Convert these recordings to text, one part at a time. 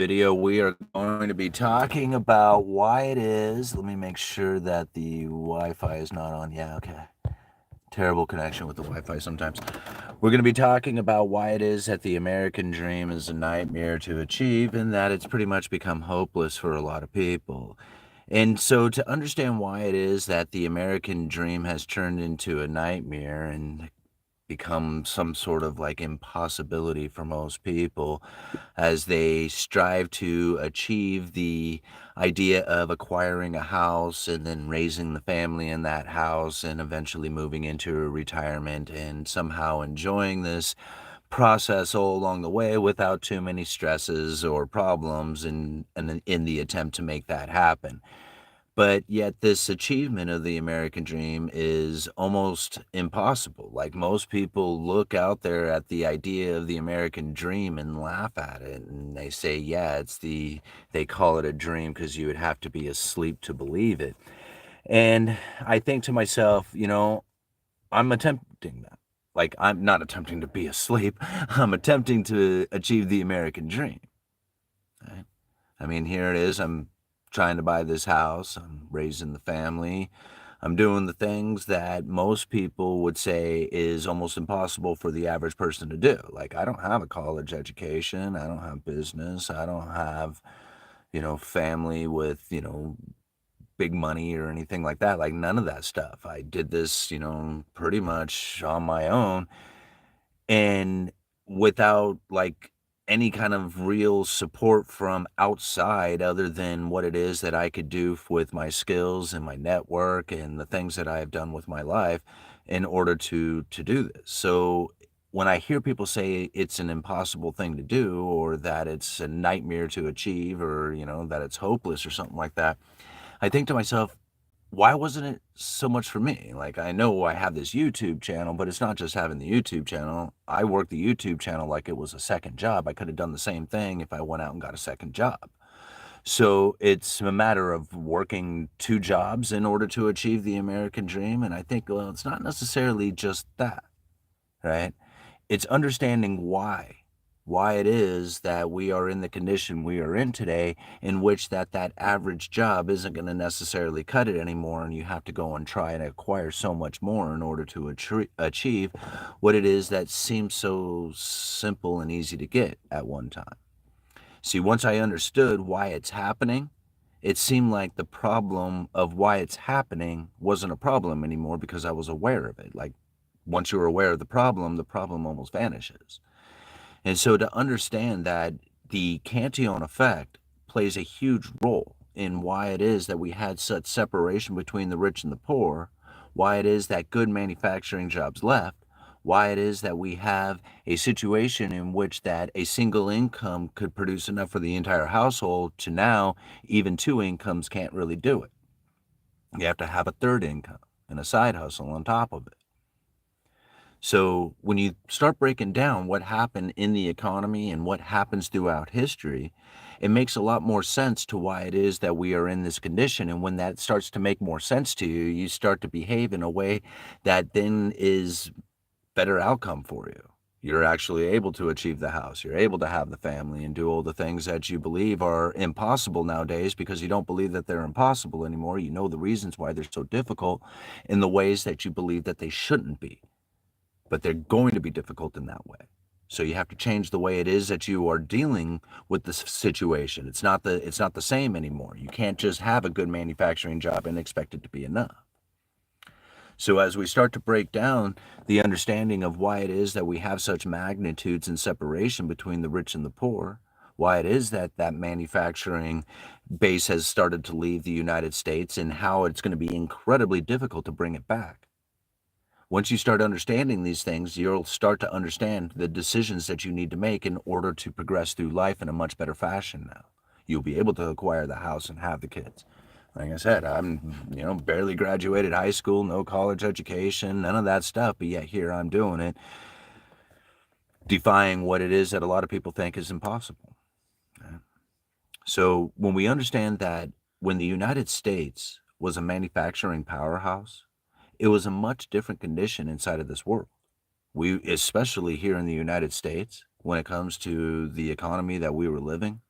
Video, we are going to be talking about why it is. Let me make sure that the Wi-Fi is not on. Yeah, okay. Terrible connection with the Wi-Fi sometimes. We're going to be talking about why it is that the American dream is a nightmare to achieve and that it's pretty much become hopeless for a lot of people. And so to understand why it is that the American dream has turned into a nightmare and become some sort of like impossibility for most people as they strive to achieve the idea of acquiring a house and then raising the family in that house and eventually moving into a retirement and somehow enjoying this process all along the way without too many stresses or problems and in the attempt to make that happen. But yet this achievement of the American dream is almost impossible. Like, most people look out there at the idea of the American dream and laugh at it, and they say, yeah, they call it a dream because you would have to be asleep to believe it. And I think to myself, I'm attempting that. Like, I'm not attempting to be asleep. I'm attempting to achieve the American dream. Right? I mean, here it is. I'm trying to buy this house. I'm raising the family. I'm doing the things that most people would say is almost impossible for the average person to do. Like, I don't have a college education. I don't have business. I don't have, family with, big money or anything like that. Like, none of that stuff. I did this, pretty much on my own and without like any kind of real support from outside other than what it is that I could do with my skills and my network and the things that I have done with my life in order to do this. So when I hear people say it's an impossible thing to do or that it's a nightmare to achieve or that it's hopeless or something like that, I think to myself, why wasn't it so much for me? Like, I know I have this YouTube channel, but it's not just having the YouTube channel. I work the YouTube channel like it was a second job. I could have done the same thing if I went out and got a second job. So it's a matter of working two jobs in order to achieve the American dream. And I think, well, it's not necessarily just that, right? It's understanding why it is that we are in the condition we are in today, in which that average job isn't going to necessarily cut it anymore, and you have to go and try and acquire so much more in order to achieve what it is that seems so simple and easy to get at one time. See, once I understood why it's happening, it seemed like the problem of why it's happening wasn't a problem anymore because I was aware of it. Like, once you're aware of the problem almost vanishes. And so to understand that the Cantillon effect plays a huge role in why it is that we had such separation between the rich and the poor, why it is that good manufacturing jobs left, why it is that we have a situation in which that a single income could produce enough for the entire household to now even two incomes can't really do it. You have to have a third income and a side hustle on top of it. So when you start breaking down what happened in the economy and what happens throughout history, it makes a lot more sense to why it is that we are in this condition. And when that starts to make more sense to you, you start to behave in a way that then is better outcome for you. You're actually able to achieve the house. You're able to have the family and do all the things that you believe are impossible nowadays because you don't believe that they're impossible anymore. You know the reasons why they're so difficult in the ways that you believe that they shouldn't be, but they're going to be difficult in that way. So you have to change the way it is that you are dealing with this situation. It's not the same anymore. You can't just have a good manufacturing job and expect it to be enough. So as we start to break down the understanding of why it is that we have such magnitudes and separation between the rich and the poor, why it is that that manufacturing base has started to leave the United States and how it's going to be incredibly difficult to bring it back. Once you start understanding these things, you'll start to understand the decisions that you need to make in order to progress through life in a much better fashion now. You'll be able to acquire the house and have the kids. Like I said, I'm, barely graduated high school, no college education, none of that stuff, but yet here I'm doing it, defying what it is that a lot of people think is impossible. So when we understand that when the United States was a manufacturing powerhouse, it was a much different condition inside of this world. We, especially here in the United States, when it comes to the economy that we were living,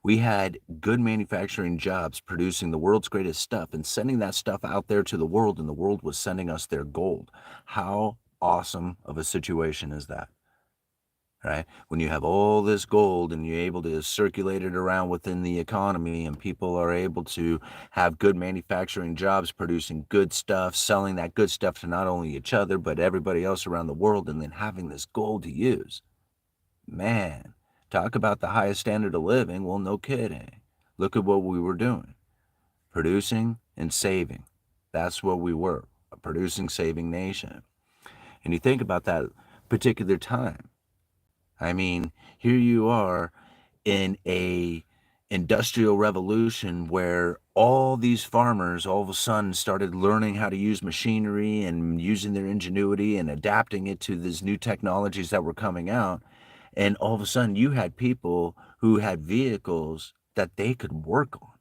We had good manufacturing jobs producing the world's greatest stuff and sending that stuff out there to the world, and the world was sending us their gold. How awesome of a situation is that? Right? When you have all this gold and you're able to circulate it around within the economy, and people are able to have good manufacturing jobs producing good stuff, selling that good stuff to not only each other, but everybody else around the world, and then having this gold to use. Man, talk about the highest standard of living. Well, no kidding. Look at what we were doing, producing and saving. That's what we were, a producing, saving nation. And you think about that particular time. I mean, here you are in a industrial revolution where all these farmers all of a sudden started learning how to use machinery and using their ingenuity and adapting it to these new technologies that were coming out. And all of a sudden you had people who had vehicles that they could work on.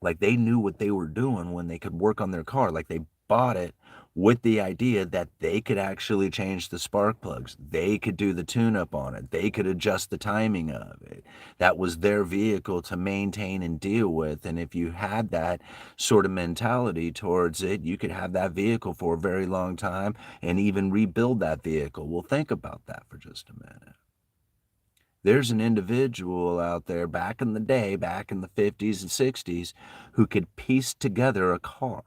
Like they knew what they were doing when they could work on their car. Like they bought it with the idea that they could actually change the spark plugs. They could do the tune-up on it. They could adjust the timing of it. That was their vehicle to maintain and deal with. And if you had that sort of mentality towards it, you could have that vehicle for a very long time and even rebuild that vehicle. Well, think about that for just a minute. There's an individual out there back in the day, back in the 50s and 60s, who could piece together a car.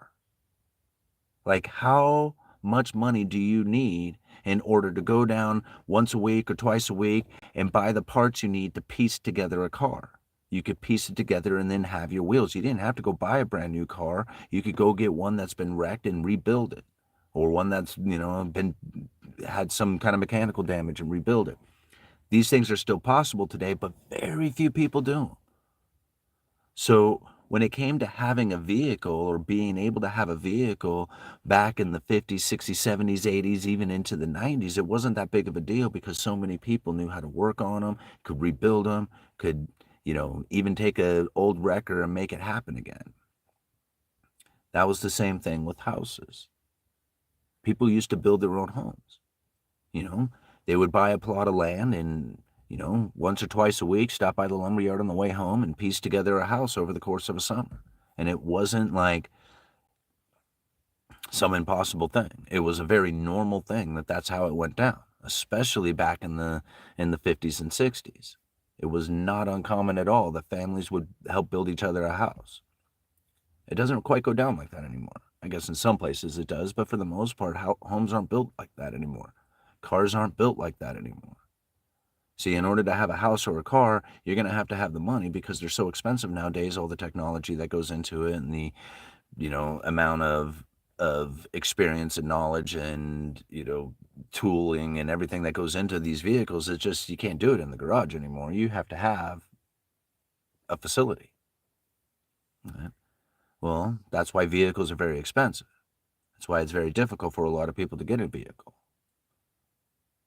Like, how much money do you need in order to go down once a week or twice a week and buy the parts you need to piece together a car? You could piece it together and then have your wheels. You didn't have to go buy a brand new car. You could go get one that's been wrecked and rebuild it, or one that's, had some kind of mechanical damage and rebuild it. These things are still possible today, but very few people do. So when it came to having a vehicle or being able to have a vehicle back in the 50s, 60s, 70s, 80s, even into the 90s, it wasn't that big of a deal because so many people knew how to work on them, could rebuild them, could, even take an old wrecker and make it happen again. That was the same thing with houses. People used to build their own homes. They would buy a plot of land and, once or twice a week, stop by the lumberyard on the way home and piece together a house over the course of a summer. And it wasn't like some impossible thing. It was a very normal thing that's how it went down, especially back in the 50s and 60s. It was not uncommon at all that families would help build each other a house. It doesn't quite go down like that anymore. I guess in some places it does, but for the most part, homes aren't built like that anymore. Cars aren't built like that anymore. See, in order to have a house or a car, you're going to have the money because they're so expensive nowadays, all the technology that goes into it and the, amount of experience and knowledge and, tooling and everything that goes into these vehicles. It's just, you can't do it in the garage anymore. You have to have a facility. Right? Well, that's why vehicles are very expensive. That's why it's very difficult for a lot of people to get a vehicle.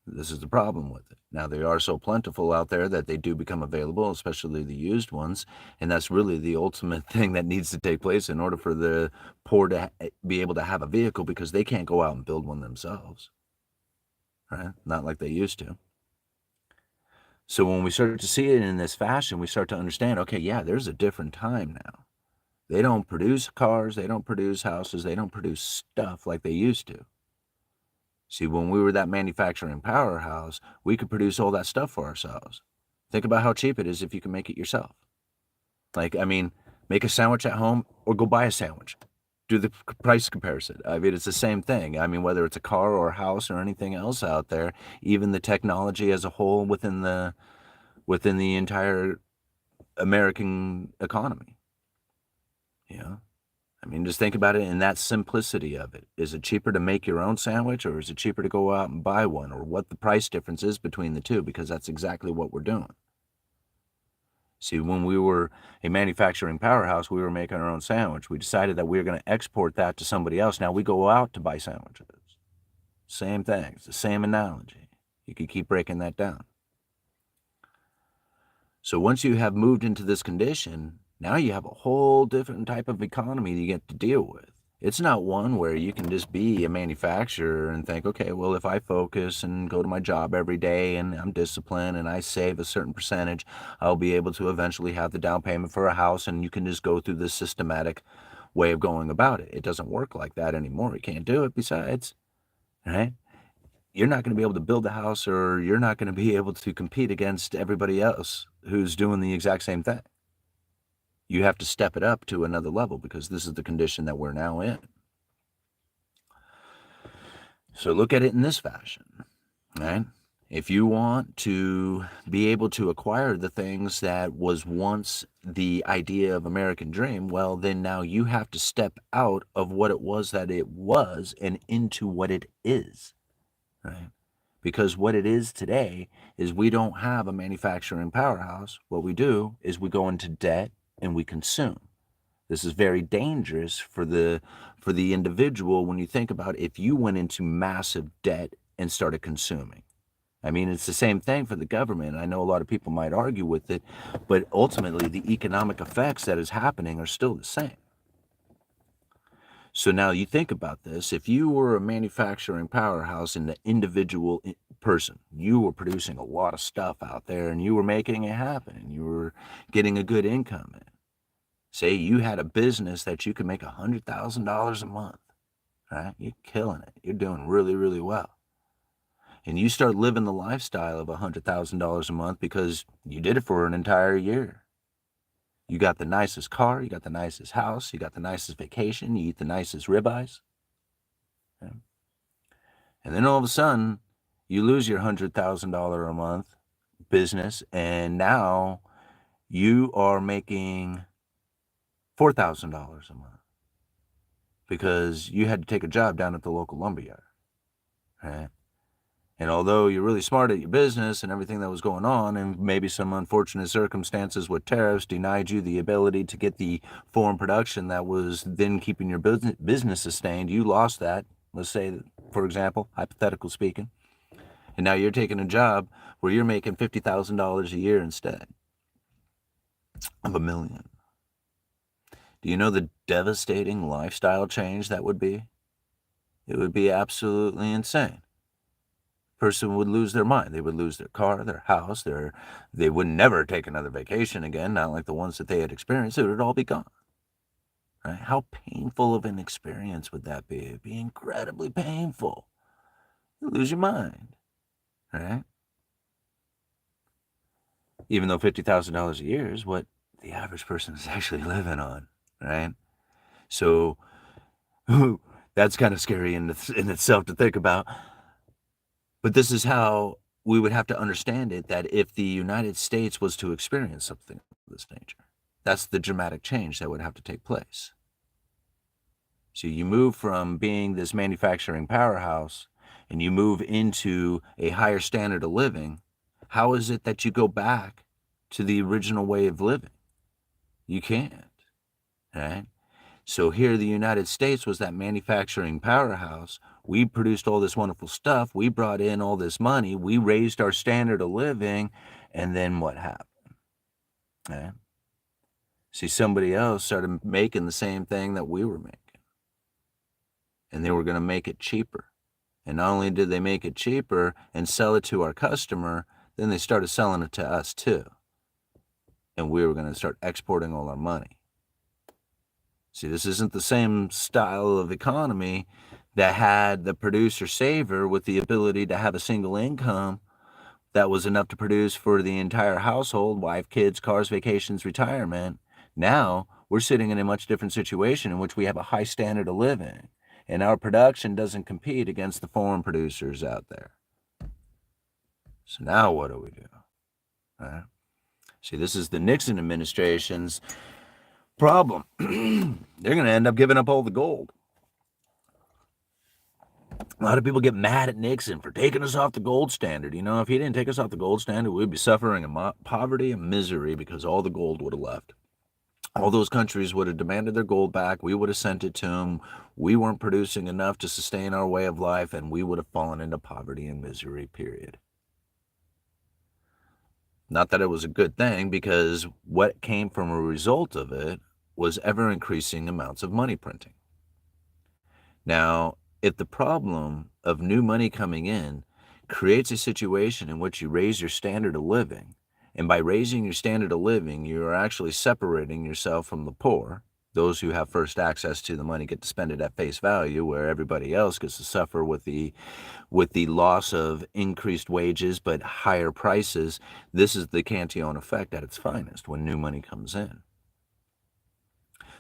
This is the problem with it. Now, they are so plentiful out there that they do become available, especially the used ones. And that's really the ultimate thing that needs to take place in order for the poor to be able to have a vehicle, because they can't go out and build one themselves, right? Not like they used to. So when we start to see it in this fashion, we start to understand, okay, yeah, there's a different time now. They don't produce cars, they don't produce houses, they don't produce stuff like they used to. See, when we were that manufacturing powerhouse, we could produce all that stuff for ourselves. Think about how cheap it is if you can make it yourself. Like, make a sandwich at home or go buy a sandwich. Do the price comparison. It's the same thing. Whether it's a car or a house or anything else out there, even the technology as a whole within the entire American economy. Just think about it in that simplicity of it. Is it cheaper to make your own sandwich, or is it cheaper to go out and buy one, or what the price difference is between the two? Because that's exactly what we're doing. See, when we were a manufacturing powerhouse, we were making our own sandwich. We decided that we were going to export that to somebody else. Now we go out to buy sandwiches. Same thing. It's the same analogy. You could keep breaking that down. So once you have moved into this condition, now you have a whole different type of economy you get to deal with. It's not one where you can just be a manufacturer and think, okay, well, if I focus and go to my job every day and I'm disciplined and I save a certain percentage, I'll be able to eventually have the down payment for a house, and you can just go through this systematic way of going about it. It doesn't work like that anymore. You can't do it. Besides, right? You're not going to be able to build a house, or you're not going to be able to compete against everybody else who's doing the exact same thing. You have to step it up to another level because this is the condition that we're now in. So look at it in this fashion, right? If you want to be able to acquire the things that was once the idea of American dream, well, then now you have to step out of what it was that it was and into what it is, right? Because what it is today is we don't have a manufacturing powerhouse. What we do is we go into debt and we consume. This is very dangerous for the individual when you think about if you went into massive debt and started consuming. I mean, it's the same thing for the government. I know a lot of people might argue with it, but ultimately the economic effects that is happening are still the same. So now you think about this. If you were a manufacturing powerhouse in the individual person, you were producing a lot of stuff out there and you were making it happen and you were getting a good income in. Say you had a business that you could make $100,000 a month, right? You're killing it. You're doing really, really well. And you start living the lifestyle of $100,000 a month because you did it for an entire year. You got the nicest car, you got the nicest house, you got the nicest vacation, you eat the nicest ribeyes. Yeah. And then all of a sudden, you lose your $100,000 a month business, and now you are making $4,000 a month because you had to take a job down at the local lumberyard, right? And although you're really smart at your business and everything that was going on, and maybe some unfortunate circumstances with tariffs denied you the ability to get the foreign production that was then keeping your business sustained, you lost that. Let's say, for example, hypothetical speaking, and now you're taking a job where you're making $50,000 a year instead of $1 million. Do you know the devastating lifestyle change that would be? It would be absolutely insane. Person would lose their mind. They would lose their car, their house, they would never take another vacation again, not like the ones that they had experienced. It would all be gone. Right? How painful of an experience would that be? It'd be incredibly painful. You lose your mind, right? Even though $50,000 a year is what the average person is actually living on, right? So that's kind of scary in itself to think about. But this is how we would have to understand it, that if the United States was to experience something of this nature, that's the dramatic change that would have to take place. So you move from being this manufacturing powerhouse and you move into a higher standard of living. How is it that you go back to the original way of living? You can't, right? So here the United States was that manufacturing powerhouse. We produced all this wonderful stuff. We brought in all this money. We raised our standard of living. And then what happened? Okay. See, somebody else started making the same thing that we were making. And they were going to make it cheaper. And not only did they make it cheaper and sell it to our customer, then they started selling it to us too. And we were going to start exporting all our money. See, this isn't the same style of economy that had the producer saver with the ability to have a single income that was enough to produce for the entire household, wife, kids, cars, vacations, retirement. Now we're sitting in a much different situation in which we have a high standard of living, and our production doesn't compete against the foreign producers out there. So now what do we do? Right? See, this is the Nixon administration's problem. They're going to end up giving up all the gold. A lot of people get mad at Nixon for taking us off the gold standard. You know, if he didn't take us off the gold standard, we'd be suffering in poverty and misery because all the gold would have left. All those countries would have demanded their gold back. We would have sent it to them. We weren't producing enough to sustain our way of life, and we would have fallen into poverty and misery, period. Not that it was a good thing, because what came from a result of it was ever increasing amounts of money printing. Now, if the problem of new money coming in creates a situation in which you raise your standard of living, and by raising your standard of living, you are actually separating yourself from the poor. Those who have first access to the money get to spend it at face value, where everybody else gets to suffer with the loss of increased wages but higher prices. This is the Cantillon effect at its finest when new money comes in.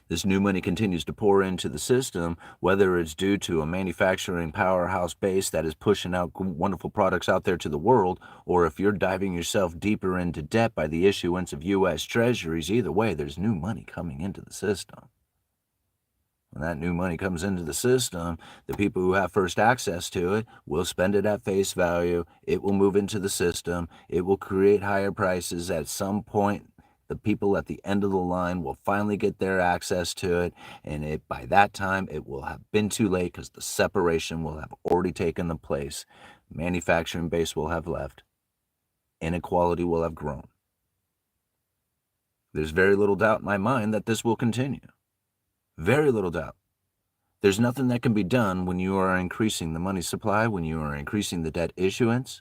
This new money continues to pour into the system, whether it's due to a manufacturing powerhouse base that is pushing out wonderful products out there to the world, or if you're diving yourself deeper into debt by the issuance of U.S. treasuries. Either way, there's new money coming into the system. When that new money comes into the system, the people who have first access to it will spend it at face value. It will move into the system. It will create higher prices. At some point, the people at the end of the line will finally get their access to it, and by that time, it will have been too late because the separation will have already taken the place. Manufacturing base will have left. Inequality will have grown. There's very little doubt in my mind that this will continue. Very little doubt. There's nothing that can be done when you are increasing the money supply, when you are increasing the debt issuance.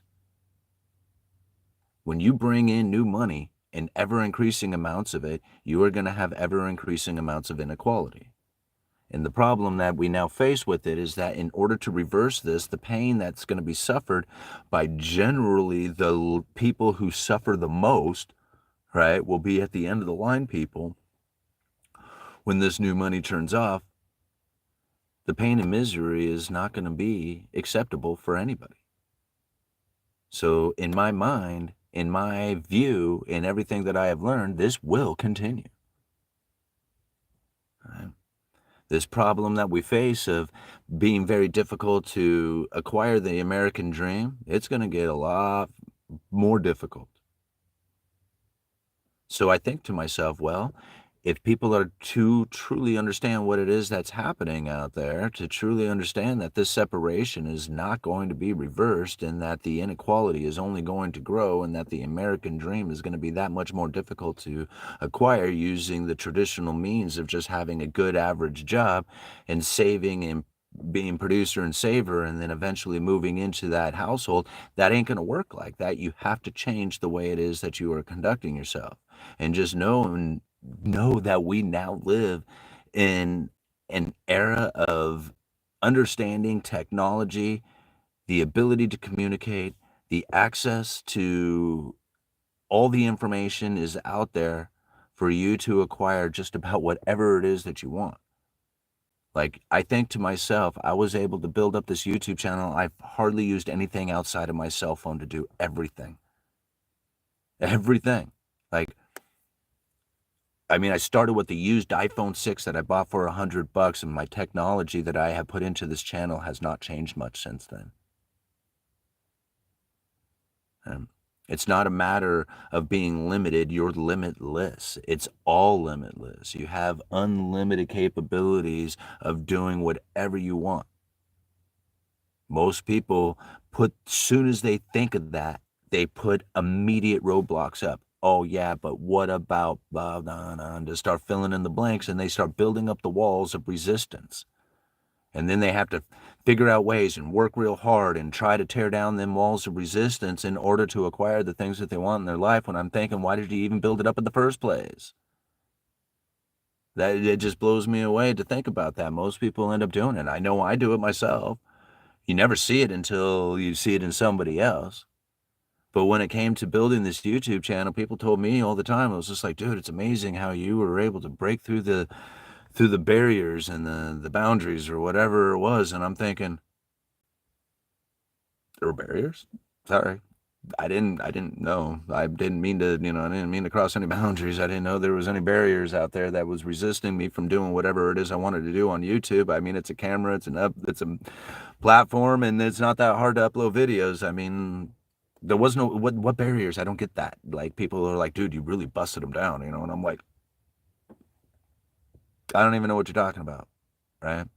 When you bring in new money and ever-increasing amounts of it, you are going to have ever-increasing amounts of inequality. And the problem that we now face with it is that in order to reverse this, the pain that's going to be suffered by generally the people who suffer the most, right, will be at the end of the line people. When this new money turns off, the pain and misery is not going to be acceptable for anybody. So in my mind, in my view, in everything that I have learned, this will continue. Right? This problem that we face of being very difficult to acquire the American dream, it's going to get a lot more difficult. So I think to myself, well, if people are to truly understand what it is that's happening out there, to truly understand that this separation is not going to be reversed and that the inequality is only going to grow and that the American dream is going to be that much more difficult to acquire using the traditional means of just having a good average job and saving and being producer and saver and then eventually moving into that household, that ain't going to work like that. You have to change the way it is that you are conducting yourself. And just know that we now live in an era of understanding technology, the ability to communicate, the access to all the information is out there for you to acquire just about whatever it is that you want. Like, I think to myself, I was able to build up this YouTube channel. I've hardly used anything outside of my cell phone to do everything. Everything. Like, I mean, I started with the used iPhone 6 that I bought for $100, and my technology that I have put into this channel has not changed much since then. It's not a matter of being limited. You're limitless. It's all limitless. You have unlimited capabilities of doing whatever you want. Most people soon as they think of that, they put immediate roadblocks up. Oh yeah, but what about blah, blah, blah, and to start filling in the blanks, and they start building up the walls of resistance. And then they have to figure out ways and work real hard and try to tear down them walls of resistance in order to acquire the things that they want in their life. When I'm thinking, why did you even build it up in the first place? That it just blows me away to think about that. Most people end up doing it. I know I do it myself. You never see it until you see it in somebody else. But when it came to building this YouTube channel, people told me all the time, I was just like, dude, it's amazing how you were able to break through the barriers and the boundaries or whatever it was. And I'm thinking, there were barriers? Sorry. I didn't know. I didn't mean to cross any boundaries. I didn't know there was any barriers out there that was resisting me from doing whatever it is I wanted to do on YouTube. I mean, it's a camera, it's a platform, and it's not that hard to upload videos. I mean, there was no, what barriers? I don't get that. Like, people are like, dude, you really busted them down, and I'm like, I don't even know what you're talking about, right?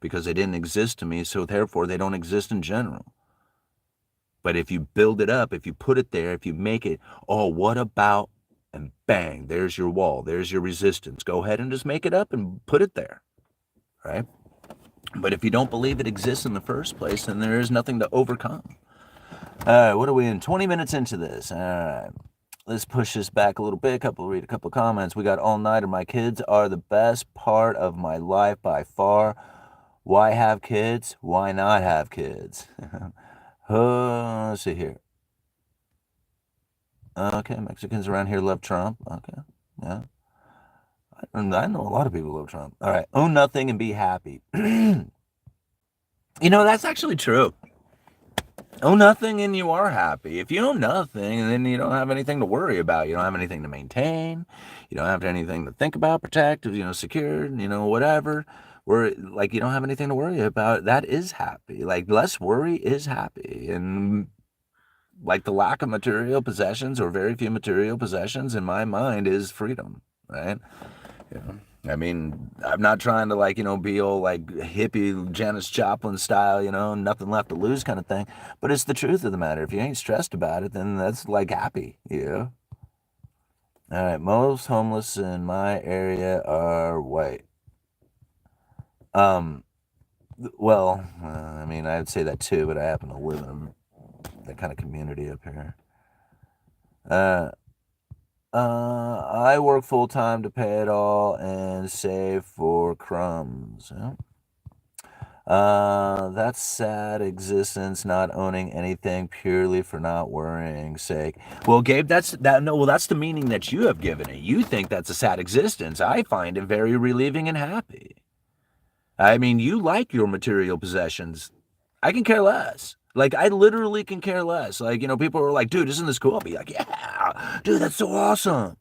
Because they didn't exist to me, so therefore they don't exist in general. But if you build it up, if you put it there, if you make it, oh, what about, and bang, there's your wall, there's your resistance. Go ahead and just make it up and put it there, right? But if you don't believe it exists in the first place, then there is nothing to overcome. All right, what are we in? 20 minutes into this. All right. Let's push this back a little bit. Read a couple comments. We got all nighter. My kids are the best part of my life by far. Why have kids? Why not have kids? Let's see here. Okay, Mexicans around here love Trump. Okay, yeah. I know a lot of people love Trump. All right, own nothing and be happy. That's actually true. Own nothing and you are happy. If you own nothing, then you don't have anything to worry about. You don't have anything to maintain. You don't have anything to think about, protect, secure, whatever. You don't have anything to worry about. That is happy. Like, less worry is happy. And like the lack of material possessions or very few material possessions in my mind is freedom, right? I mean, I'm not trying to be all like hippie Janis Joplin style, nothing left to lose kind of thing. But it's the truth of the matter. If you ain't stressed about it, then that's like happy, All right, most homeless in my area are white. Well, I mean, I'd say that too, but I happen to live in that kind of community up here. I work full time to pay it all and save for crumbs. Yeah. That's sad existence, not owning anything purely for not worrying sake. Well, Gabe, that's the meaning that you have given it. You think that's a sad existence. I find it very relieving and happy. I mean, you like your material possessions. I can care less. Like, I literally can care less. Like, people are like, dude, isn't this cool? I'll be like, yeah, dude, that's so awesome.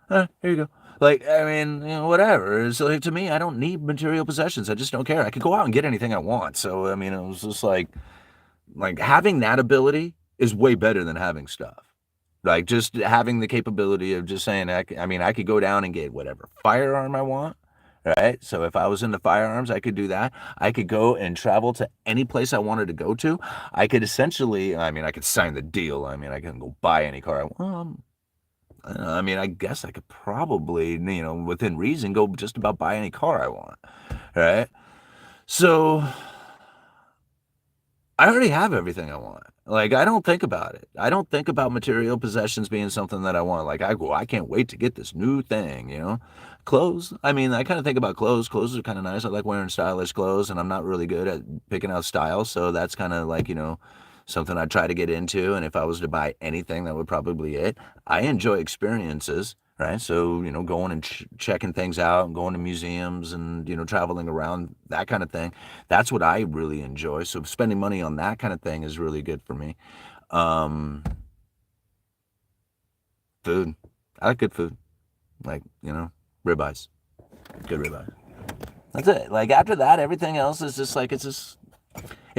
Here you go. Like, I mean, whatever. So, like, to me, I don't need material possessions. I just don't care. I could go out and get anything I want. So, I mean, it was just like having that ability is way better than having stuff. Like, just having the capability of just saying, I could go down and get whatever firearm I want. Right. So if I was into firearms, I could do that. I could go and travel to any place I wanted to go to. I could essentially, I could sign the deal. I can go buy any car I want. I guess I could probably, within reason, go just about buy any car I want. Right. So I already have everything I want. Like, I don't think about it. I don't think about material possessions being something that I want. Like, I can't wait to get this new thing. Clothes. I kind of think about clothes. Clothes are kind of nice. I like wearing stylish clothes, and I'm not really good at picking out style. So that's kind of like, something I'd try to get into. And if I was to buy anything, that would probably be it. I enjoy experiences, right? So, going and checking things out and going to museums and, traveling around, that kind of thing. That's what I really enjoy. So spending money on that kind of thing is really good for me. Food. I like good food. Like, ribeyes. Good ribeyes. That's it. Like, after that, everything else is just like, it's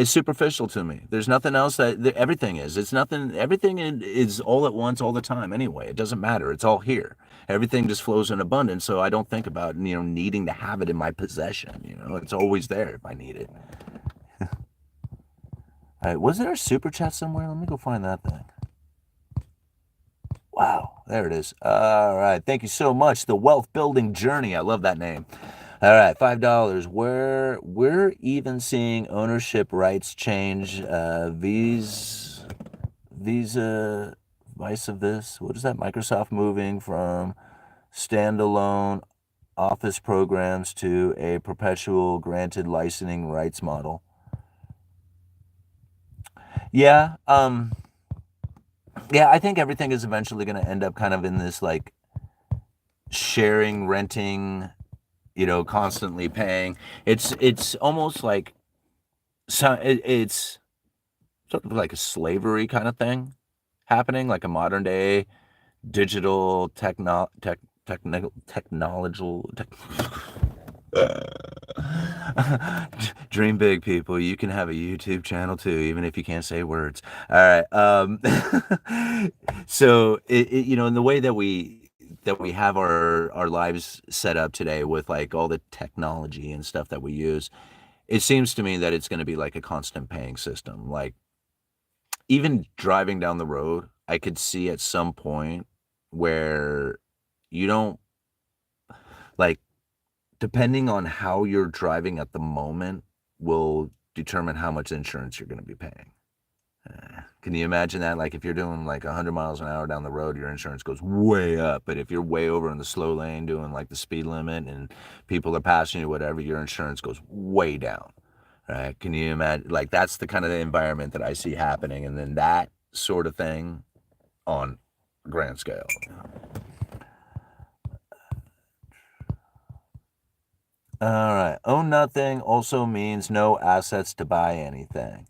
superficial to me. There's nothing else everything is. It's nothing. Everything is all at once, all the time. Anyway, it doesn't matter. It's all here. Everything just flows in abundance. So I don't think about needing to have it in my possession. It's always there if I need it. All right, was there a super chat somewhere? Let me go find that thing. Wow, there it is. All right, thank you so much. The Wealth Building Journey. I love that name. All right, $5. We're even seeing ownership rights change. Visa, vice of this. What is that? Microsoft moving from standalone Office programs to a perpetual granted licensing rights model. Yeah. Yeah, I think everything is eventually going to end up kind of in this like sharing, renting, constantly paying. It's almost like it's sort of like a slavery kind of thing happening, like a modern day digital technological dream big, people. You can have a YouTube channel too, even if you can't say words. All right. So in the way that we have our lives set up today with like all the technology and stuff that we use, it seems to me that it's going to be like a constant paying system. Like, even driving down the road, I could see at some point where you don't like depending on how you're driving at the moment, will determine how much insurance you're going to be paying. Can you imagine that? Like if you're doing like 100 miles an hour down the road, your insurance goes way up. But if you're way over in the slow lane doing like the speed limit and people are passing you, whatever, your insurance goes way down. Right? Can you imagine? Like that's the kind of environment that I see happening. And then that sort of thing on a grand scale. All right. Own nothing also means no assets to buy anything.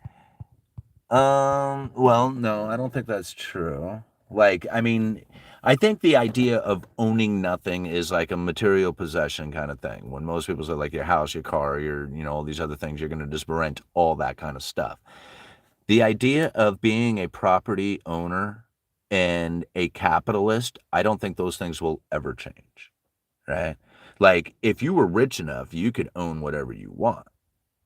Well, no, I don't think that's true. Like, I mean, I think the idea of owning nothing is like a material possession kind of thing. When most people say like your house, your car, all these other things, you're going to just rent all that kind of stuff. The idea of being a property owner and a capitalist, I don't think those things will ever change, right? Like, if you were rich enough, you could own whatever you want,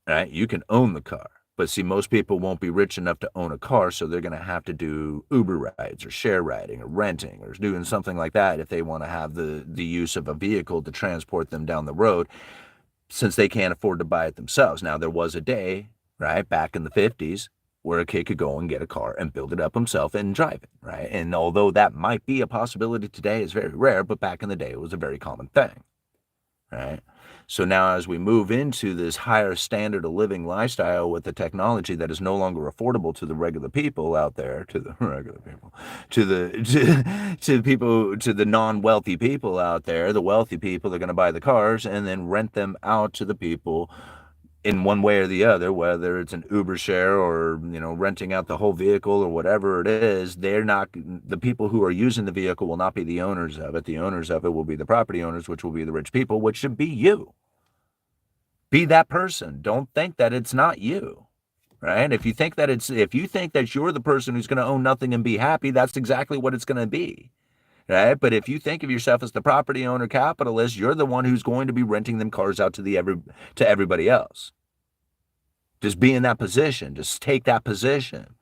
right? You can own the car. But see, most people won't be rich enough to own a car, so they're going to have to do Uber rides or share riding or renting or doing something like that if they want to have the use of a vehicle to transport them down the road, since they can't afford to buy it themselves. Now, there was a day, right, back in the 50s, where a kid could go and get a car and build it up himself and drive it, right? And although that might be a possibility today, it's very rare, but back in the day, it was a very common thing, right? So now as we move into this higher standard of living lifestyle with the technology that is no longer affordable to the regular people out there, to the regular people, to people, to the non-wealthy people out there, the wealthy people are going to buy the cars and then rent them out to the people in one way or the other, whether it's an Uber share or, renting out the whole vehicle or whatever it is. The people who are using the vehicle will not be the owners of it. The owners of it will be the property owners, which will be the rich people, which should be you. Be that person. Don't think that it's not you, right? If you think that you're the person who's going to own nothing and be happy, that's exactly what it's going to be. Right? But if you think of yourself as the property owner capitalist, you're the one who's going to be renting them cars out to everybody else. Just be in that position. Just take that position.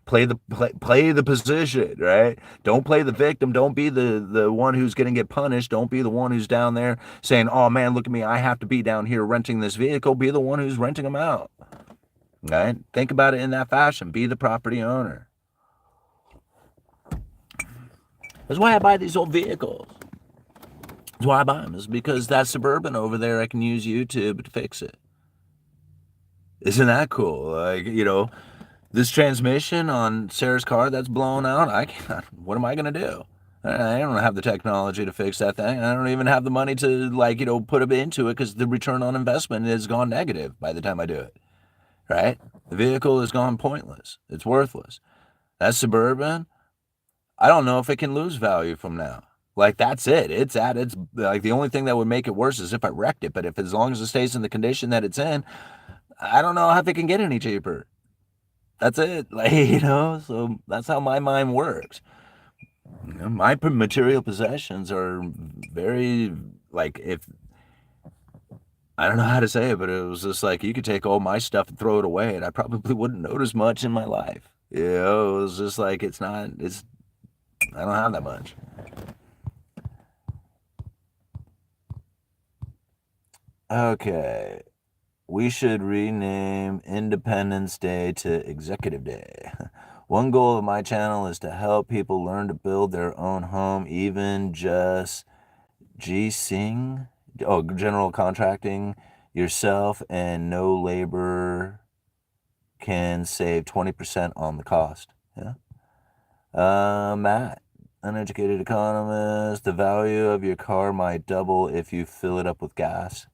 Play the position, right? Don't play the victim. Don't be the one who's going to get punished. Don't be the one who's down there saying, "Oh man, look at me. I have to be down here renting this vehicle." Be the one who's renting them out. Right? Think about it in that fashion. Be the property owner. That's why I buy these old vehicles. That's why I buy them. Is because that Suburban over there, I can use YouTube to fix it. Isn't that cool? Like, this transmission on Sarah's car that's blown out, what am I going to do? I don't have the technology to fix that thing. I don't even have the money to, put it into it because the return on investment has gone negative by the time I do it, right? The vehicle has gone pointless. It's worthless. That Suburban, I don't know if it can lose value from now. Like, that's it. It's like, the only thing that would make it worse is if I wrecked it. But as long as it stays in the condition that it's in, I don't know how it can get any cheaper. That's it. Like, so that's how my mind works. My material possessions are very, like, I don't know how to say it, but it was just like, you could take all my stuff and throw it away and I probably wouldn't notice much in my life. It was just like, I don't have that much. Okay. We should rename Independence Day to Executive Day. One goal of my channel is to help people learn to build their own home, even just general contracting yourself, and no labor can save 20% on the cost. Yeah. Matt, Uneducated Economist, the value of your car might double if you fill it up with gas.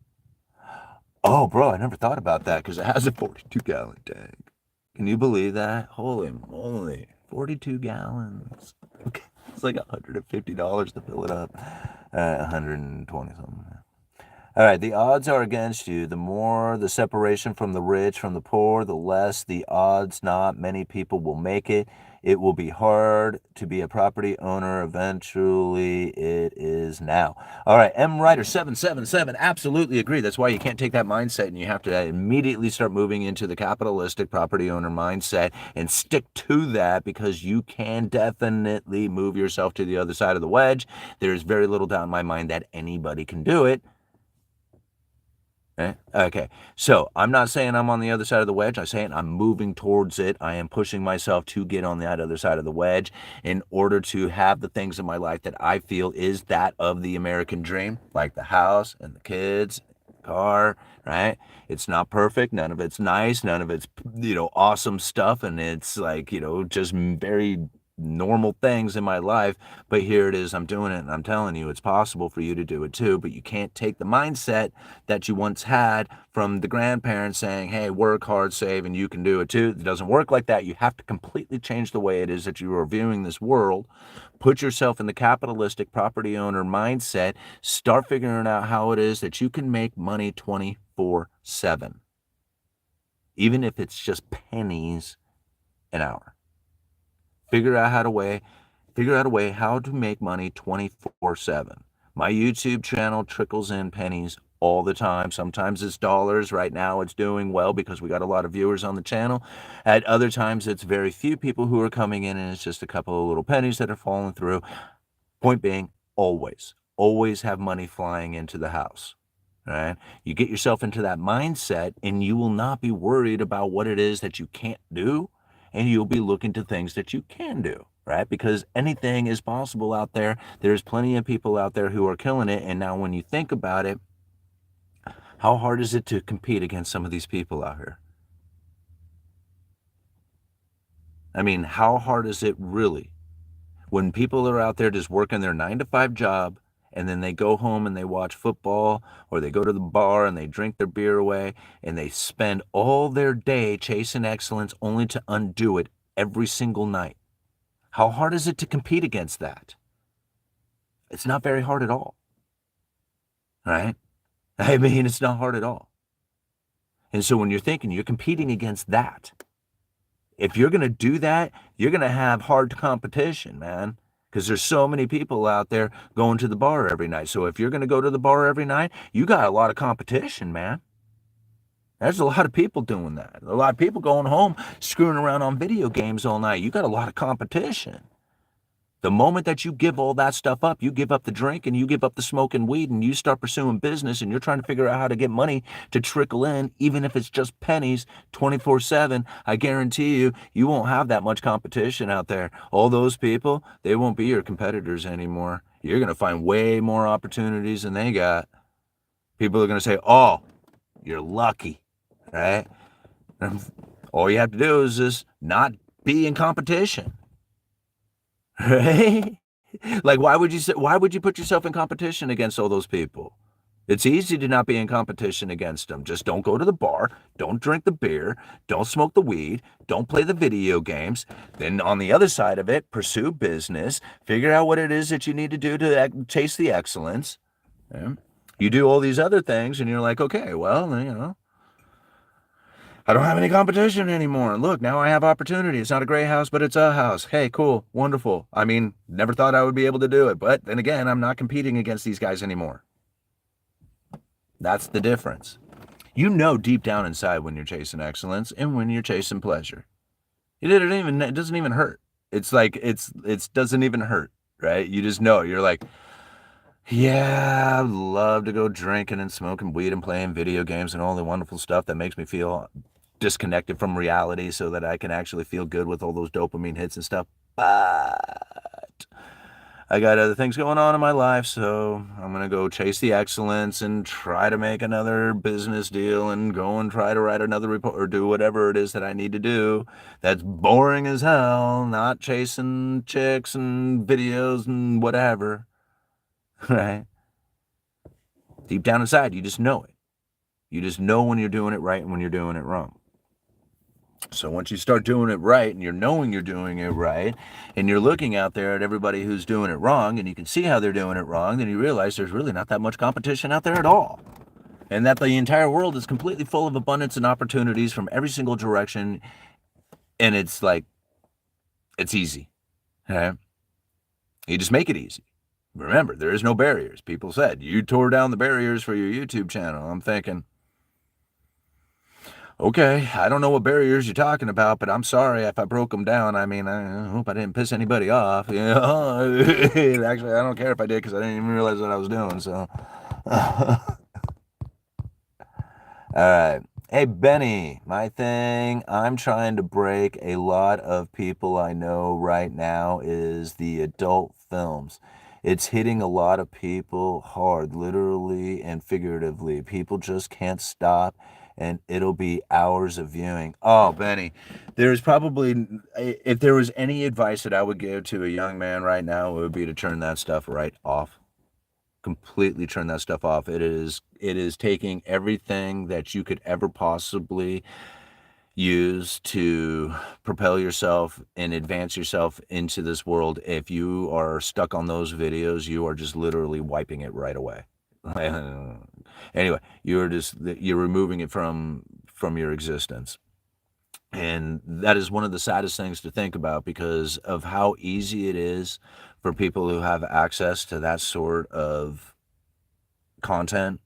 Oh, bro, I never thought about that because it has a 42-gallon tank. Can you believe that? Holy moly, 42 gallons. Okay. It's like $150 to fill it up. 120 something. All right, the odds are against you. The more the separation from the rich, from the poor, the less the odds. Not many people will make it. It will be hard to be a property owner. Eventually, it is now. All right, M. Ryder 777, absolutely agree. That's why you can't take that mindset and you have to immediately start moving into the capitalistic property owner mindset and stick to that, because you can definitely move yourself to the other side of the wedge. There's very little doubt in my mind that anybody can do it. Okay. So I'm not saying I'm on the other side of the wedge. I'm saying I'm moving towards it. I am pushing myself to get on that other side of the wedge in order to have the things in my life that I feel is that of the American dream, like the house and the kids, car, right? It's not perfect. None of it's nice. None of it's, awesome stuff. And it's like, just very normal things in my life. But here it is. I'm doing it. And I'm telling you, it's possible for you to do it too. But you can't take the mindset that you once had from the grandparents saying, hey, work hard, save, and you can do it too. It doesn't work like that. You have to completely change the way it is that you are viewing this world. Put yourself in the capitalistic property owner mindset. Start figuring out how it is that you can make money 24/7, even if it's just pennies an hour. Figure out a way how to make money 24/7. My YouTube channel trickles in pennies all the time. Sometimes it's dollars. Right now it's doing well because we got a lot of viewers on the channel. At other times it's very few people who are coming in and it's just a couple of little pennies that are falling through. Point being, always have money flying into the house. Right? You get yourself into that mindset and you will not be worried about what it is that you can't do, and you'll be looking to things that you can do, right? Because anything is possible out there. There's plenty of people out there who are killing it. And now when you think about it, how hard is it to compete against some of these people out here? I mean, how hard is it really when people are out there just working their 9 to 5 job and then they go home and they watch football or they go to the bar and they drink their beer away and they spend all their day chasing excellence only to undo it every single night? How hard is it to compete against that? It's not very hard at all, right? I mean, it's not hard at all. And so when you're thinking you're competing against that, if you're going to do that, you're going to have hard competition, man, because there's so many people out there going to the bar every night. So if you're going to go to the bar every night, you got a lot of competition, man. There's a lot of people doing that. A lot of people going home screwing around on video games all night. You got a lot of competition. The moment that you give all that stuff up, you give up the drink and you give up the smoking weed and you start pursuing business and you're trying to figure out how to get money to trickle in, even if it's just pennies 24/7, I guarantee you, you won't have that much competition out there. All those people, they won't be your competitors anymore. You're going to find way more opportunities than they got. People are going to say, oh, you're lucky, right? All you have to do is just not be in competition. Right? Like, why would you put yourself in competition against all those people? It's easy to not be in competition against them. Just don't go to the bar, don't drink the beer, don't smoke the weed, don't play the video games. Then on the other side of it, pursue business, figure out what it is that you need to do to chase the excellence. Yeah. You do all these other things and you're like, okay, well, I don't have any competition anymore. Look, now I have opportunity. It's not a gray house, but it's a house. Hey, cool, wonderful. I mean, never thought I would be able to do it. But then again, I'm not competing against these guys anymore. That's the difference. You know deep down inside when you're chasing excellence and when you're chasing pleasure. It doesn't even hurt. It's like it doesn't even hurt, right? You just know. You're like, yeah, I love to go drinking and smoking weed and playing video games and all the wonderful stuff that makes me feel disconnected from reality so that I can actually feel good with all those dopamine hits and stuff. But I got other things going on in my life, so I'm going to go chase the excellence and try to make another business deal and go and try to write another report or do whatever it is that I need to do. That's boring as hell, not chasing chicks and videos and whatever. Right? Deep down inside, you just know it. You just know when you're doing it right and when you're doing it wrong. So once you start doing it right and you're knowing you're doing it right and you're looking out there at everybody who's doing it wrong and you can see how they're doing it wrong, then you realize there's really not that much competition out there at all. And that the entire world is completely full of abundance and opportunities from every single direction. And it's like, it's easy. Okay? You just make it easy. Remember, there is no barriers. People said, you tore down the barriers for your YouTube channel. I'm thinking, okay, I don't know what barriers you're talking about, but I'm sorry if I broke them down. I mean, I hope I didn't piss anybody off. You know? Actually, I don't care if I did because I didn't even realize what I was doing. So, All right. Hey, Benny, my thing I'm trying to break a lot of people I know right now is the adult films. It's hitting a lot of people hard, literally and figuratively. People just can't stop, and it'll be hours of viewing. Oh, Benny, there's probably, if there was any advice that I would give to a young man right now, it would be to turn that stuff right off, completely turn that stuff off. It is taking everything that you could ever possibly use to propel yourself and advance yourself into this world. If you are stuck on those videos, you are just literally wiping it right away. Anyway, you're removing it from your existence. And that is one of the saddest things to think about because of how easy it is for people who have access to that sort of content